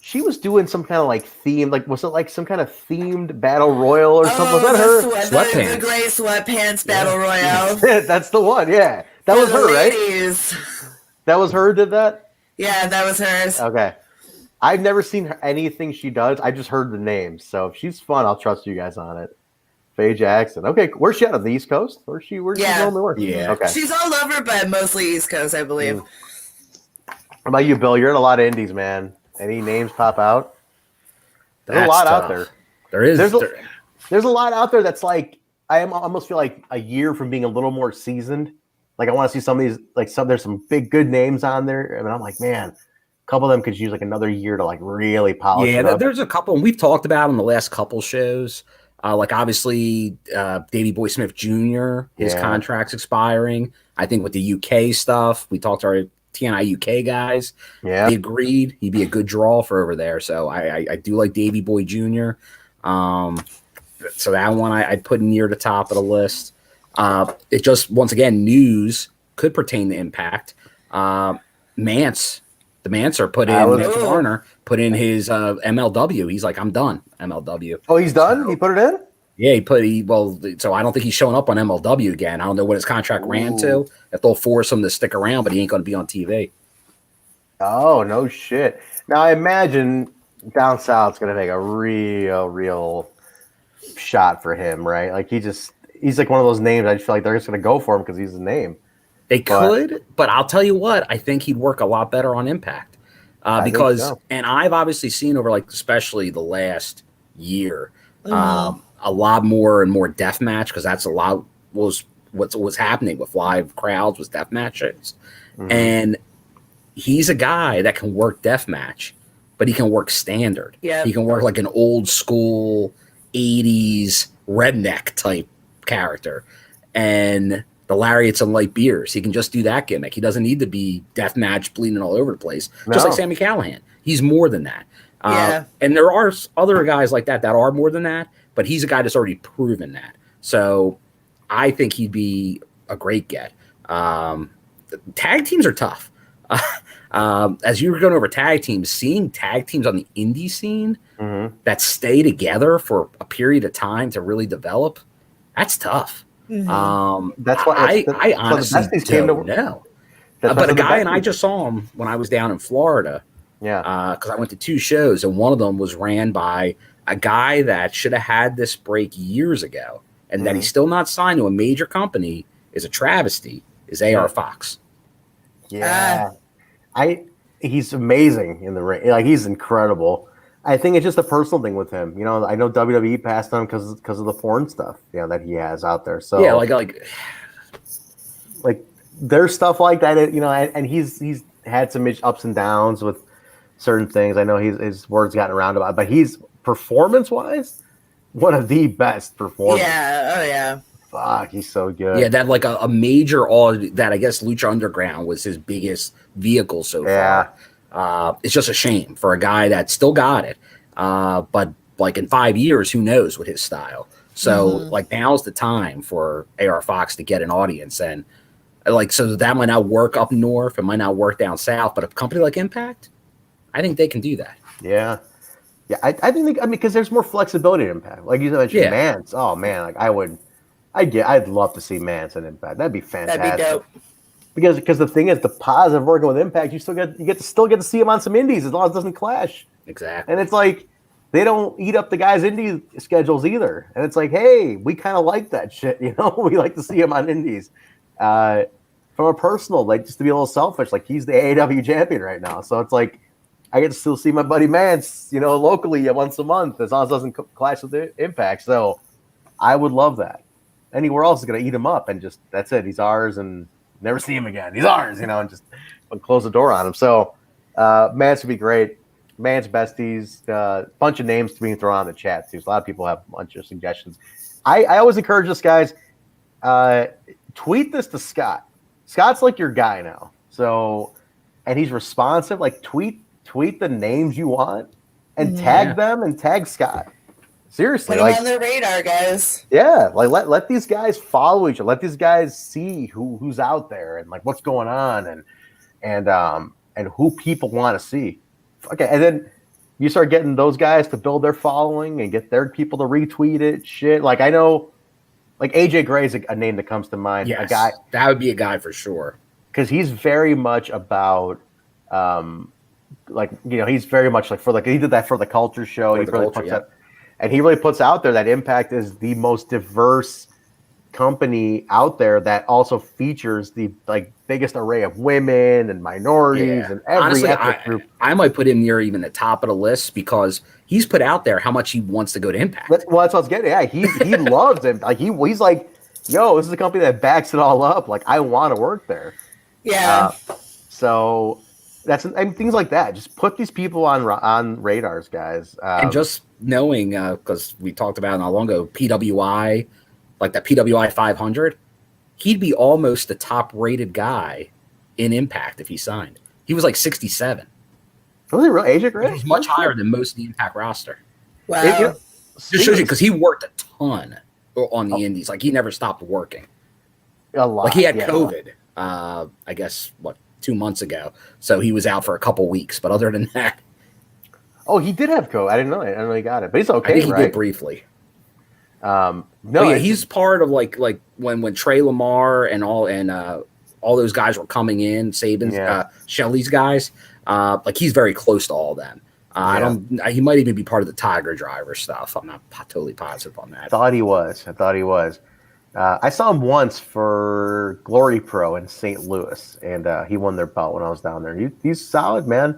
She was doing some kind of like theme, like was it like some kind of themed battle royal or something? Was that her? Sweatpants. The gray sweatpants battle royal. That's the one. Yeah, that was her, ladies. Right? That was her. Did that? Yeah, that was hers. Okay, I've never seen anything she does. I just heard the names. So if she's fun, I'll trust you guys on it. Faye Jackson. Okay, where's she out of the East Coast? Where's she normally work? Yeah. Okay. She's all over, but mostly East Coast, I believe. How about you, Bill? You're in a lot of indies, man. Any names pop out? There's a lot out there. There's a lot out there that's like I almost feel like a year from being a little more seasoned. Like I want to see some of these, like there's some big good names on there, and I'm like, man, a couple of them could use like another year to like really polish. Yeah, it up. there's a couple, and we've talked about in the last couple shows. Like obviously, Davey Boy Smith Jr. His contract's expiring. I think with the UK stuff, we talked to our TNI UK guys. Yeah, they agreed he'd be a good draw for over there. So I do like Davey Boy Jr. So that one I'd put near the top of the list. It just, once again, news could pertain to Impact. Mance, the Mancer put in Warner, put in his MLW. He's like, I'm done. MLW. Oh, he's done? He put it in? Yeah, so I don't think he's showing up on MLW again. I don't know what his contract ran to. If they'll force him to stick around, but he ain't going to be on TV. Oh, no shit. Now I imagine down south's going to take a real shot for him, right? Like he's like one of those names. I just feel like they're just going to go for him because he's a name. They could, but I'll tell you what, I think he'd work a lot better on Impact because, and I've obviously seen over like especially the last year, a lot more and more death match because that's a lot was what's happening with live crowds was death matches, and he's a guy that can work death match, but he can work standard. Yeah, he can work like an old school 80s redneck type character, and the lariats and light beers. He can just do that gimmick. He doesn't need to be death match bleeding all over the place, just like Sami Callihan. He's more than that. And there are other guys like that are more than that, but he's a guy that's already proven that. So I think he'd be a great get. Tag teams are tough. As you were going over tag teams, seeing tag teams on the indie scene that stay together for a period of time to really develop, that's tough. That's why I honestly don't know. But a guy, and I just saw him when I was down in Florida. Yeah, because I went to 2 shows, and one of them was ran by a guy that should have had this break years ago, and that he's still not signed to a major company is a travesty. Is AR Fox? Yeah, he's amazing in the ring. Like he's incredible. I think it's just a personal thing with him. You know, I know WWE passed on him because of the porn stuff, that he has out there. So yeah, like there's stuff like that, and he's had some ups and downs with certain things. I know his words gotten around about, but he's performance wise one of the best performers. Yeah, Fuck, he's so good. Yeah, that like a major all that I guess Lucha Underground was his biggest vehicle so far. It's just a shame for a guy that still got it. But like in 5 years, who knows with his style. So like now's the time for AR Fox to get an audience, and like so that might not work up north, it might not work down south, but a company like Impact, I think they can do that. Yeah. Yeah, I think because there's more flexibility in Impact. Like you mentioned, Mance. Oh man, like I'd love to see Mance in Impact. That'd be fantastic. That'd be dope. Because the thing is, the positive working with Impact, you get to see him on some indies as long as it doesn't clash. Exactly. And it's like they don't eat up the guys' indie schedules either. And it's like, hey, we kind of like that shit, you know? We like to see him on indies. From a personal, like just to be a little selfish, like he's the AEW champion right now, so it's like I get to still see my buddy Mance, you know, locally once a month, as long as it doesn't clash with the Impact. So I would love that. Anywhere else is going to eat him up, and just that's it. He's ours, and never see him again. He's ours, you know, and just close the door on him. So Mance would be great. Mance besties, bunch of names being thrown on the chat too. So a lot of people have a bunch of suggestions. I always encourage this, guys. Tweet this to Scott. Scott's like your guy now. So, and he's responsive. Like tweet the names you want and tag them and tag Scott. Seriously, put them on their radar, guys. Yeah, like let these guys follow each other. Let these guys see who's out there and like what's going on and who people want to see. Okay, and then you start getting those guys to build their following and get their people to retweet it. Shit, like I know, like AJ Gray's a name that comes to mind. Yes, a guy that would be a guy for sure because he's very much about. Like you know, he's very much like he did that for the Culture show. And he really puts out there that Impact is the most diverse company out there that also features the like biggest array of women and minorities and every honestly, ethnic group. I might put him near even the top of the list because he's put out there how much he wants to go to Impact. That's what I was getting. Yeah, he loves him. Like he's like, yo, this is a company that backs it all up. Like I want to work there. Yeah. So. Things like that. Just put these people on radars, guys. And just knowing, because we talked about not long ago, PWI, like that PWI 500, he'd be almost the top-rated guy in Impact if he signed. He was like 67. Was he real AJ Gray? He was much higher than most of the Impact roster. Wow. Just shows you because he worked a ton on the indies. Like he never stopped working. A lot. Like he had COVID. I guess 2 months ago, so he was out for a couple weeks. But other than that, oh, he did have COVID. I didn't know he got it, but he's okay. I think he right? did briefly. No, yeah, he's part of like when Trey Lamar and all those guys were coming in, Saban's, Shelley's guys. Like he's very close to all them. He might even be part of the Tiger Driver stuff. I'm not totally positive on that. I thought he was. I saw him once for Glory Pro in St. Louis, and he won their belt when I was down there. He's solid, man.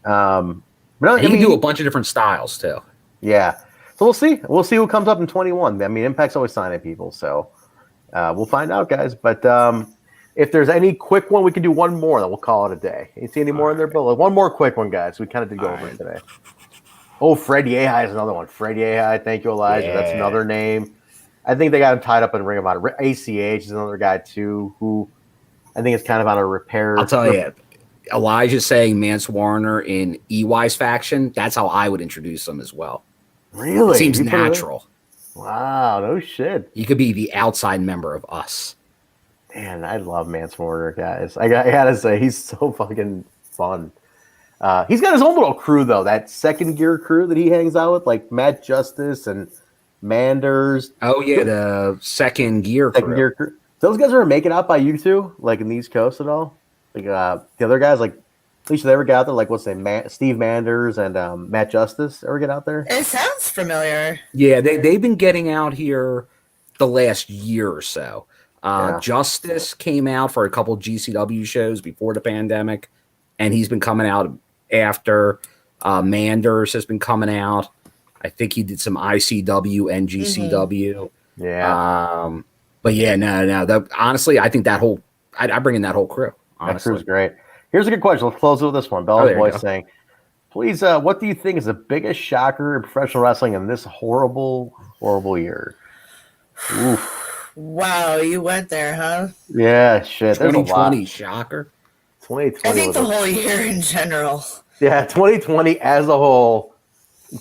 He can do a bunch of different styles too. Yeah, so we'll see. We'll see who comes up in 21. I mean, Impact's always signing people, so we'll find out, guys. But if there's any quick one, we can do one more, then we'll call it a day. You see any more in there, Bill? One more quick one, guys. We kind of did go over it today. Oh, Fred Yehai is another one. Fred Yehai, thank you, Elijah. Yeah. That's another name. I think they got him tied up in Ring of Honor. ACH is another guy, too, who I think is kind of on a repair. I'll tell you, Elijah's saying Mance Warner in EY's faction. That's how I would introduce him as well. Really? It seems natural. Wow, no shit. You could be the outside member of us. Man, I love Mance Warner, guys. I gotta say, he's so fucking fun. He's got his own little crew, though. That second gear crew that he hangs out with, like Matt Justice and Manders. Oh yeah, the second gear crew. Those guys are making out by you two, like in the East Coast at all? Like the other guys, like at least they ever get out there, like what's his name, Steve Manders and Matt Justice ever get out there? It sounds familiar. Yeah, they've been getting out here the last year or so. Justice came out for a couple GCW shows before the pandemic, and he's been coming out after. Manders has been coming out. I think he did some ICW and GCW. Mm-hmm. Yeah. But yeah, no. Honestly, I think I bring in that whole crew. Honestly. That crew's great. Here's a good question. Let's close with this one. Bella's voice saying, please, what do you think is the biggest shocker in professional wrestling in this horrible, horrible year? Oof. Wow, you went there, huh? Yeah, shit. There's a lot. 2020 shocker. 2020. I think was the a- whole year in general. Yeah, 2020 as a whole,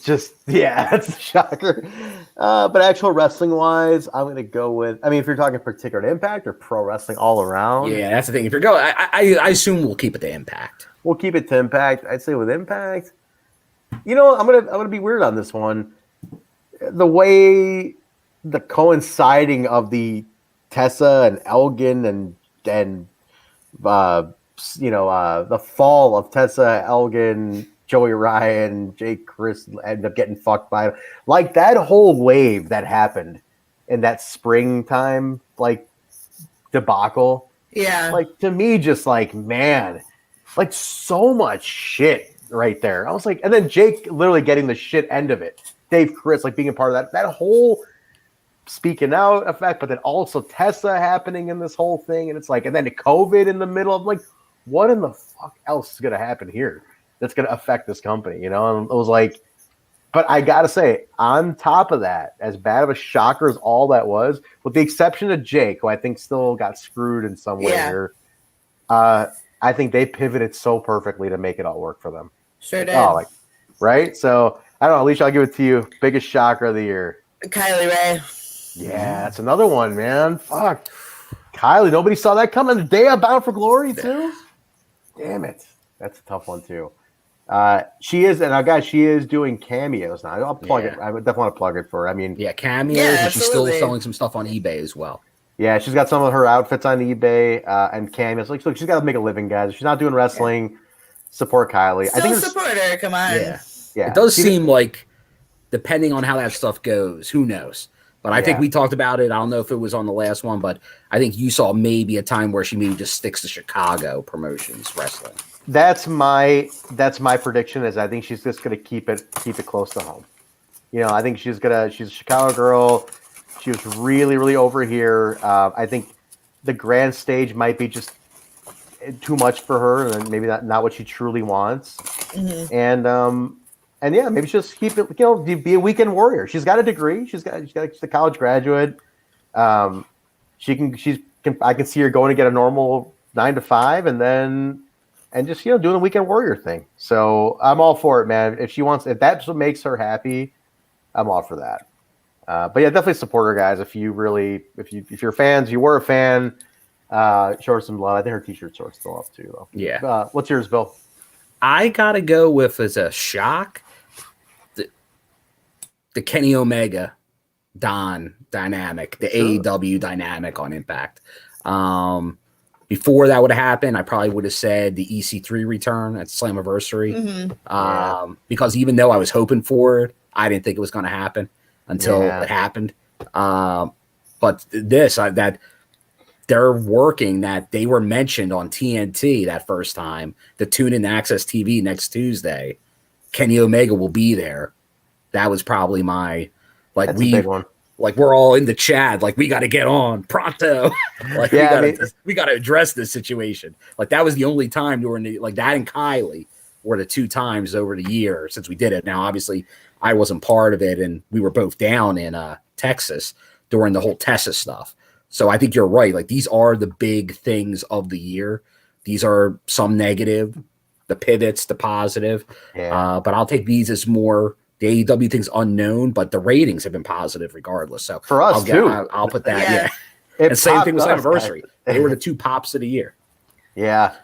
just that's a shocker. But actual wrestling wise, I'm gonna go with. I mean, if you're talking particular Impact or pro wrestling all around, Yeah, that's the thing. If you're going, I assume we'll keep it to Impact. we'll keep it to Impact. I'd say with Impact, you know, I'm gonna be weird on this one. The way the coinciding of the Tessa and Elgin and the fall of Tessa, Elgin, Joey Ryan, Jake Chris ended up getting fucked by like that whole wave that happened in that springtime like debacle. Yeah. Like to me, just like man, like so much shit right there. I was like, and then Jake literally getting the shit end of it. Dave Chris like being a part of that whole speaking out effect, but then also Tessa happening in this whole thing, and it's like, and then the COVID in the middle of like, what in the fuck else is gonna happen here that's gonna affect this company? You know, and it was like, but I gotta say, on top of that, as bad of a shocker as all that was, with the exception of Jake, who I think still got screwed in some way here, I think they pivoted so perfectly to make it all work for them. Sure did. Oh, like, right? So I don't know, Alicia, I'll give it to you. Biggest shocker of the year. Kylie Ray. Yeah, that's another one, man. Fuck. Kylie, nobody saw that coming. The day of Bound for Glory, too? Damn it. That's a tough one, too. She is, and guys, she is doing cameos now. I'll plug it. I would definitely want to plug it for her. I mean, yeah, cameos, Yeah, and she's still absolutely. selling some stuff on eBay as well. yeah, she's got some of her outfits on eBay and cameos. Like, look, she's got to make a living, guys. If she's not doing wrestling, support Kylie. Still I think support her. Come on. yeah, It does she- seem like, depending on how that stuff goes, who knows? But I think we talked about it. I don't know if it was on the last one, but I think you saw maybe a time where she maybe just sticks to Chicago promotions wrestling. That's my prediction. Is I think she's just gonna keep it close to home. You know, I think she's a Chicago girl. She was really, really over here. I think the grand stage might be just too much for her, and maybe not what she truly wants. Mm-hmm. And yeah, maybe just keep it. You know, be a weekend warrior. She's got a degree. She's a college graduate. I can see her going to get a normal 9 to 5, and just doing the weekend warrior thing. So I'm all for it, man. If that's what makes her happy, I'm all for that. But yeah, definitely support her, guys. If you're fans, you were a fan, show her some love. I think her t-shirts are still up too, though. Yeah. What's yours, Bill? I gotta go with, as a shock, the Kenny Omega dynamic, the AEW dynamic on Impact. Before that would have happened, I probably would have said the EC3 return at Slammiversary. Because even though I was hoping for it, I didn't think it was going to happen until it happened. But that they're working, that they were mentioned on TNT that first time, the Tune In Access TV next Tuesday. Kenny Omega will be there. That was probably my, That's a big one. like we're all in the chat, like we got to get on pronto. Like we got to address this situation. Like that was the only time during like that and Kylie were the two times over the year since we did it. Now, obviously I wasn't part of it and we were both down in Texas during the whole Tessa stuff. So I think you're right. Like these are the big things of the year. These are some negative, the pivots, the positive. But I'll take these as more, the AEW thing's unknown, but the ratings have been positive regardless. So for us too, I'll put that. Yeah. And same thing with Anniversary. They were the two pops of the year. Yeah,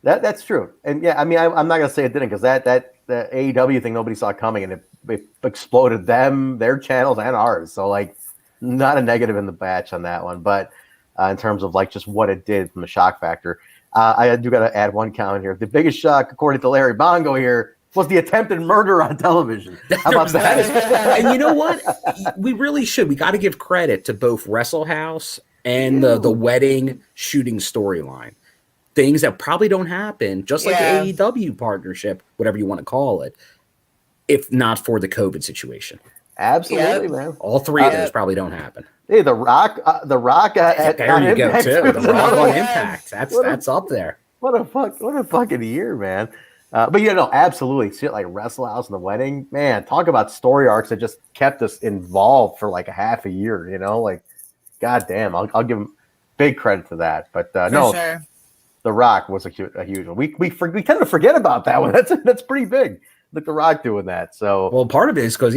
that's true. And yeah, I mean, I'm not gonna say it didn't, because the AEW thing nobody saw coming, and it exploded their channels and ours. So like, not a negative in the batch on that one, but in terms of like just what it did from the shock factor, I do got to add one comment here. The biggest shock, according to Larry Bongo here, was the attempted murder on television. How about that? And you know what? We really should. We got to give credit to both Wrestle House and the wedding shooting storyline. Things that probably don't happen, just like the AEW partnership, whatever you want to call it, if not for the COVID situation. Absolutely, man. All three of those probably don't happen. Hey, the Rock there you go Impact. too. The Rock on Impact. That's up there. What a fucking year, man. But absolutely. Shit like Wrestle House and the wedding, man. Talk about story arcs that just kept us involved for like a half a year. Like goddamn, I'll give him big credit to that. But For no, sure. The Rock was a huge one. We tend to forget about that one. That's pretty big. Like The Rock doing that. So Well, part of it is because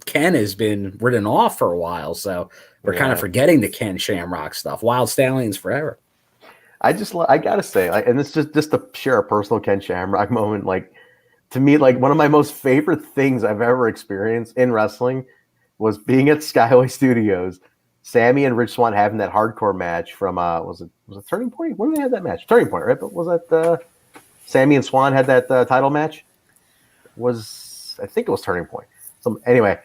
Ken has been written off for a while, so we're kind of forgetting the Ken Shamrock stuff. Wild Stallions forever. I gotta say, and it's just to share a personal Ken Shamrock moment. Like, to me, like one of my most favorite things I've ever experienced in wrestling was being at Skyway Studios. Sammy and Rich Swann having that hardcore match from was it Turning Point? When did they have that match? Turning Point, right? But was that Sammy and Swann had that title match? I think it was Turning Point. So anyway,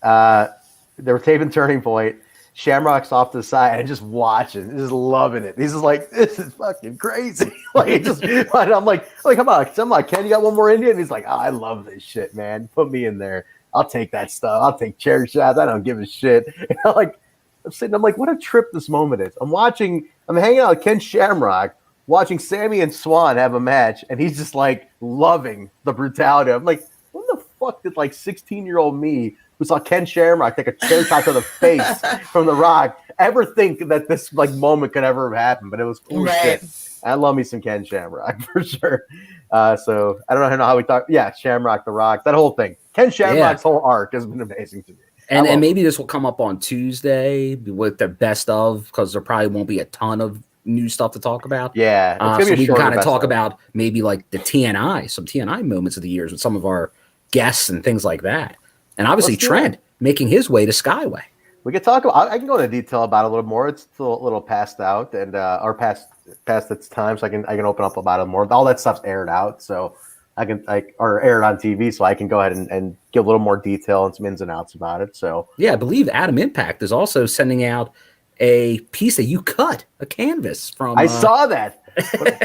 they were taping Turning Point. Shamrock's off to the side and just watching, just loving it. He's just like, this is fucking crazy. Like, I'm like, come on, Ken, you got one more Indian? And he's like, oh, I love this shit, man. Put me in there. I'll take that stuff. I'll take chair shots. I don't give a shit. And I'm like, what a trip this moment is. I'm hanging out with Ken Shamrock, watching Sammy and Swann have a match, and he's just like loving the brutality. I'm like, what the fuck did like 16-year-old me, who saw Ken Shamrock take a chair shot to the face from The Rock, ever think that this like moment could ever have happened? But it was cool shit. I love me some Ken Shamrock for sure. So I don't know how we talk. Yeah, Shamrock, The Rock, that whole thing. Ken Shamrock's whole arc has been amazing to me. And maybe this will come up on Tuesday with the best of, because there probably won't be a ton of new stuff to talk about. Yeah, so we can kind of talk about maybe like the some TNI moments of the years with some of our guests and things like that. And obviously Trent making his way to Skyway. We could talk about. I can go into detail about it a little more. It's still a little passed out and or past its time, so I can open up about it more. All that stuff's aired out, so I can or aired on TV, so I can go ahead and give a little more detail and some ins and outs about it. So yeah, I believe Adam Impact is also sending out a piece that you cut, a canvas from. I saw that.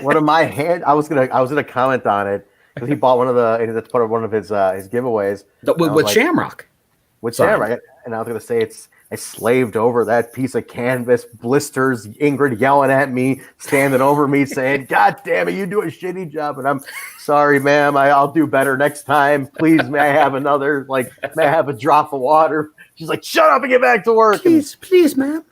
One of my hand. I was gonna comment on it because he bought that's part of one of his giveaways with Shamrock. With Shamrock, and I was gonna say I slaved over that piece of canvas, blisters, Ingrid yelling at me, standing over me, saying, "God damn it, you do a shitty job." And I'm sorry, ma'am. I'll do better next time. Please, may I have another? May I have a drop of water? She's like, "Shut up and get back to work." Please, ma'am.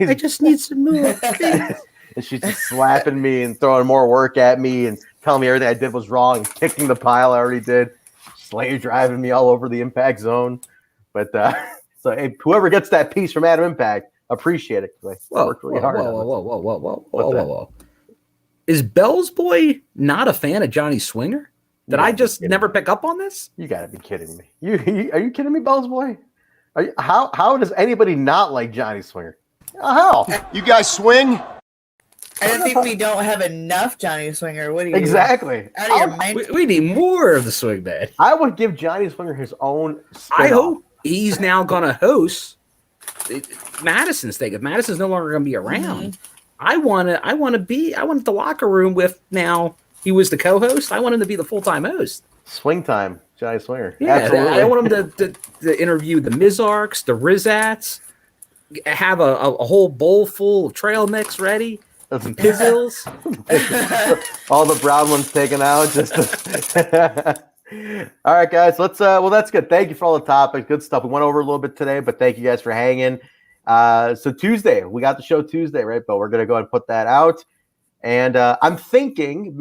I just need some more. Please. And she's just slapping me and throwing more work at me and telling me everything I did was wrong, and kicking the pile I already did, slave driving me all over the Impact Zone. But so hey, whoever gets that piece from Adam Impact, appreciate it. Worked really hard. Whoa. Is Bell's Boy not a fan of Johnny Swinger? Did I just never pick up on this? You got to be kidding me. Are you kidding me, Bell's Boy? How does anybody not like Johnny Swinger? How? You guys swing? I don't think we don't have enough Johnny Swinger. What do you exactly? Out of your mind? We need more of the Swing Man. I would give Johnny Swinger his own spin-off. I hope he's now going to host Madison's thing. If Madison's no longer going to be around, I want the locker room with now. He was the co-host. I want him to be the full-time host. Swing time, Johnny Swinger. Yeah, absolutely. I want him to interview the Mizarks, the Rizats, have a whole bowl full of trail mix ready. Some pizzles. All the brown ones taken out. All right, guys. Let's. Well, that's good. Thank you for all the topics. Good stuff. We went over a little bit today, but thank you guys for hanging. So Tuesday, we got the show Tuesday, right? But we're gonna go ahead and put that out. And I'm thinking.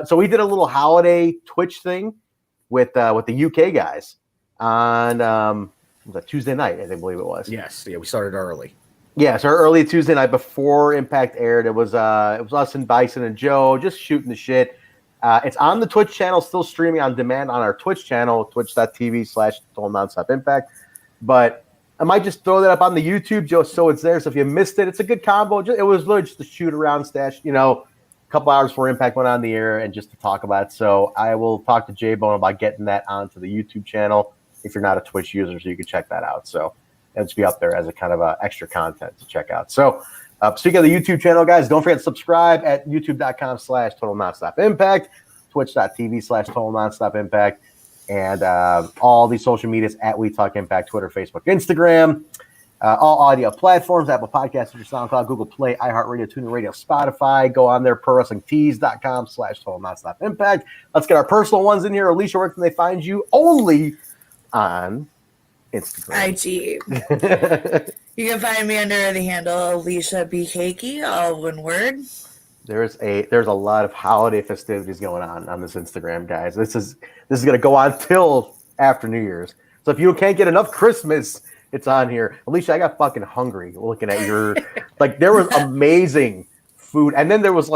So we did a little holiday Twitch thing with the UK guys on was that Tuesday night? I believe it was. Yes. Yeah, we started early. Yeah, so early Tuesday night before Impact aired, it was us and Bison and Joe just shooting the shit. It's on the Twitch channel, still streaming on demand on our Twitch channel, twitch.tv/Total Nonstop Impact. But I might just throw that up on the YouTube, Joe, so it's there. So if you missed it, it's a good combo. It was really just a shoot around stash, a couple hours before Impact went on the air and just to talk about it. So I will talk to J-Bone about getting that onto the YouTube channel if you're not a Twitch user, so you can check that out. So it'll just be up there as a kind of extra content to check out. So speaking of the YouTube channel, guys, don't forget to subscribe at youtube.com/Total Nonstop Impact, twitch.tv/Total Nonstop Impact, and all the social medias at We Talk Impact, Twitter, Facebook, Instagram, all audio platforms, Apple Podcasts, SoundCloud, Google Play, iHeartRadio, TuneIn Radio, Spotify. Go on there, ProWrestlingTees.com/Total Nonstop Impact. Let's get our personal ones in here. Alicia, where can they find you? Only on Instagram. IG. You can find me under the handle Alicia B. Cakey, all one word. There's a lot of holiday festivities going on this Instagram, guys. This is going to go on till after New Year's. So if you can't get enough Christmas, it's on here. Alicia, I got fucking hungry looking at your like there was amazing food, and then there was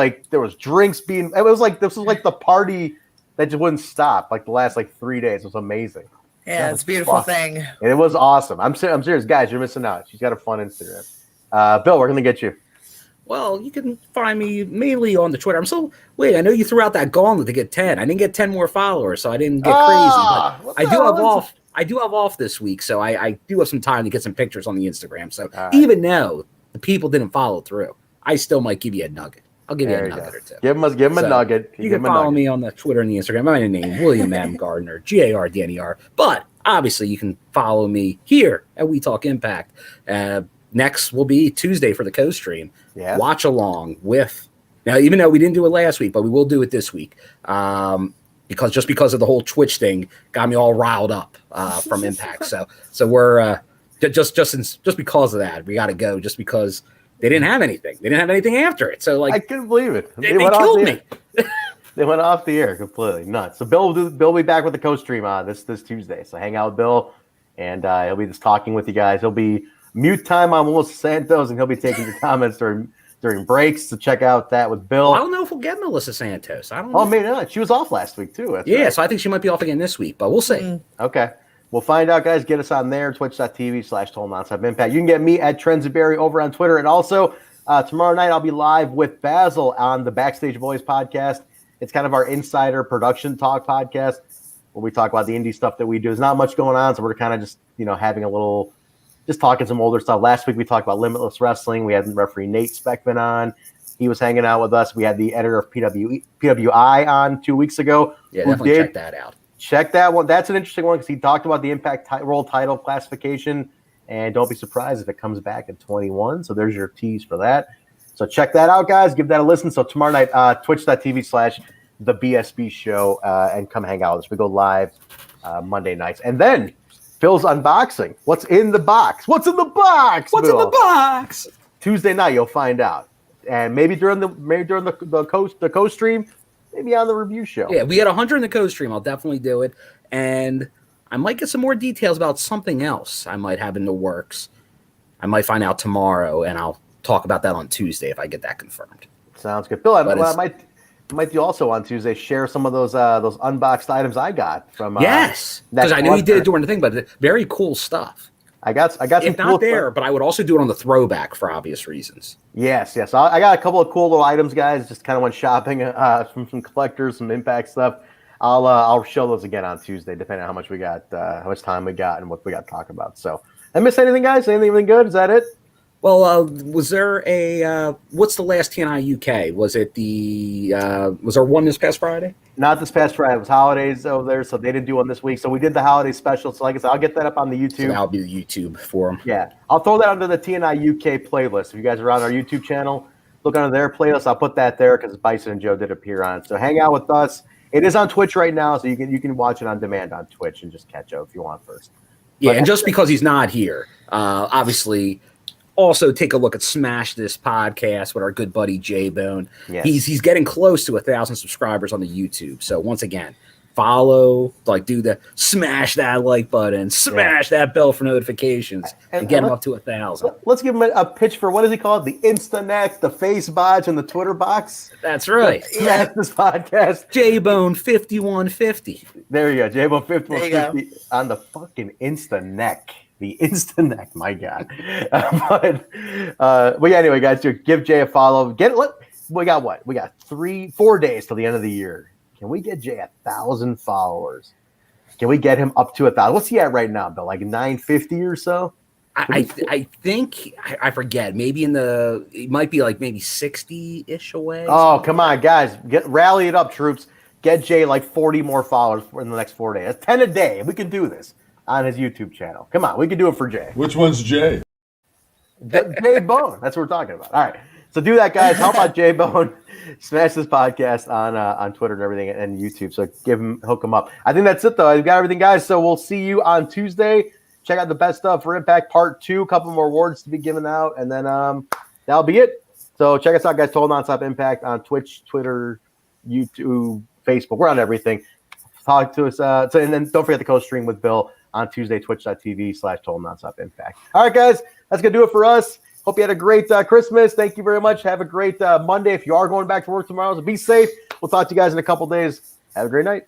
drinks being. It was like this was like the party that just wouldn't stop. Like the last 3 days, it was amazing. Yeah, it's a beautiful thing. And it was awesome. I'm serious, guys. You're missing out. She's got a fun Instagram. Bill, we're gonna get you. Well, you can find me mainly on the Twitter. I know you threw out that gauntlet to get 10. I didn't get 10 more followers, so I didn't get crazy. But I do have off this week, so I do have some time to get some pictures on the Instagram. So even though the people didn't follow through, I still might give you a nugget. I'll give you a nugget or two. Give him a nugget. You can follow me on the Twitter and the Instagram. My name, William M. Gardner, GARDNER. But obviously, you can follow me here at We Talk Impact. Next will be Tuesday for the co-stream. Yeah. Watch along with now, even though we didn't do it last week, but we will do it this week. Because of the whole Twitch thing got me all riled up from Impact. So we're just because of that, we got to go just because they didn't have anything. They didn't have anything after it. So I couldn't believe it. They killed me. They went off the air completely nuts. So Bill will be back with the co-stream this Tuesday. So hang out with Bill, and he'll be just talking with you guys. He'll be mute time on Melissa Santos, and he'll be taking your comments during breaks. So check out that with Bill. I don't know if we'll get Melissa Santos. I don't know. Oh, maybe not. She was off last week too. That's right. So I think she might be off again this week, but we'll see. Okay. We'll find out, guys. Get us on there, twitch.tv/Total Nonstop Impact. You can get me at Trendsberry over on Twitter. And also, tomorrow night, I'll be live with Basil on the Backstage Boys podcast. It's kind of our insider production talk podcast where we talk about the indie stuff that we do. There's not much going on, so we're kind of just, having a little, just talking some older stuff. Last week, we talked about Limitless Wrestling. We had referee Nate Speckman on. He was hanging out with us. We had the editor of PWI on 2 weeks ago. Yeah, definitely check that out. Check that one. That's an interesting one because he talked about the Impact World title classification, and don't be surprised if it comes back at 21. So there's your tease for that. So check that out, guys. Give that a listen. So tomorrow night, twitch.tv/the BSB show, and come hang out with us. We go live Monday nights. And then Phil's unboxing. What's in the box? What's in the box? What's in the box? Tuesday night, you'll find out. And maybe during the co-stream, maybe on the review show. Yeah, we had 100 in the co-stream. I'll definitely do it. And I might get some more details about something else I might have in the works. I might find out tomorrow, and I'll talk about that on Tuesday if I get that confirmed. Sounds good. Bill, I might do also on Tuesday share some of those unboxed items I got from yes, because I know you did it during the thing, but very cool stuff. I got some if cool not there, but I would also do it on the throwback for obvious reasons. Yes. I got a couple of cool little items, guys. Just kind of went shopping from some collectors, some Impact stuff. I'll show those again on Tuesday, depending on how much we got, how much time we got, and what we got to talk about. So, I miss anything, guys? Anything good? Is that it? Well, was there a what's the last TNI UK? Was it was there one this past Friday? Not this past Friday. It was holidays over there, so they didn't do one this week. So we did the holiday special. So like I said, I'll get that up on the YouTube. So that'll be the YouTube for them. Yeah, I'll throw that under the TNI UK playlist. If you guys are on our YouTube channel, look under their playlist. I'll put that there because Bison and Joe did appear on it. So hang out with us. It is on Twitch right now, so you can watch it on demand on Twitch and just catch up if you want first. Yeah, and just because he's not here, obviously. Also, take a look at Smash This podcast with our good buddy J-Bone. Yes. He's getting close to 1,000 subscribers on the YouTube. So once again, follow, do the smash that like button, smash that bell for notifications, and get him up to 1,000. Let's give him a pitch for what does he call it? The Instaneck, the Face Bodge, and the Twitter box. That's right. Smash This podcast. J-Bone 5150. There you go, J-Bone 5150 on the fucking Instaneck. The Instaneck, my God. But yeah, anyway, guys, give Jay a follow. We got what? We got 4 days till the end of the year. Can we get Jay 1,000 followers? Can we get him up to 1,000? What's he at right now, Bill? Like 950 or so? I think I forget. Maybe it might be maybe 60-ish away. Oh, come on, guys. Rally it up, troops. Get Jay 40 more followers in the next 4 days. That's 10 a day. We can do this on his YouTube channel. Come on, we can do it for Jay. Which one's Jay? Jay Bone. That's what we're talking about. All right. So do that, guys. How about Jay Bone? Smash This podcast on Twitter and everything and YouTube. So hook him up. I think that's it, though. I've got everything, guys. So we'll see you on Tuesday. check out the best stuff for Impact Part 2. A couple more awards to be given out, and then that'll be it. So check us out, guys. Total Nonstop Impact on Twitch, Twitter, YouTube, Facebook. We're on everything. Talk to us. And then don't forget the co-stream with Bill on Tuesday, twitch.tv/Total Nonstop Impact. All right, guys. That's going to do it for us. Hope you had a great Christmas. Thank you very much. Have a great Monday. If you are going back to work tomorrow, so be safe. We'll talk to you guys in a couple days. Have a great night.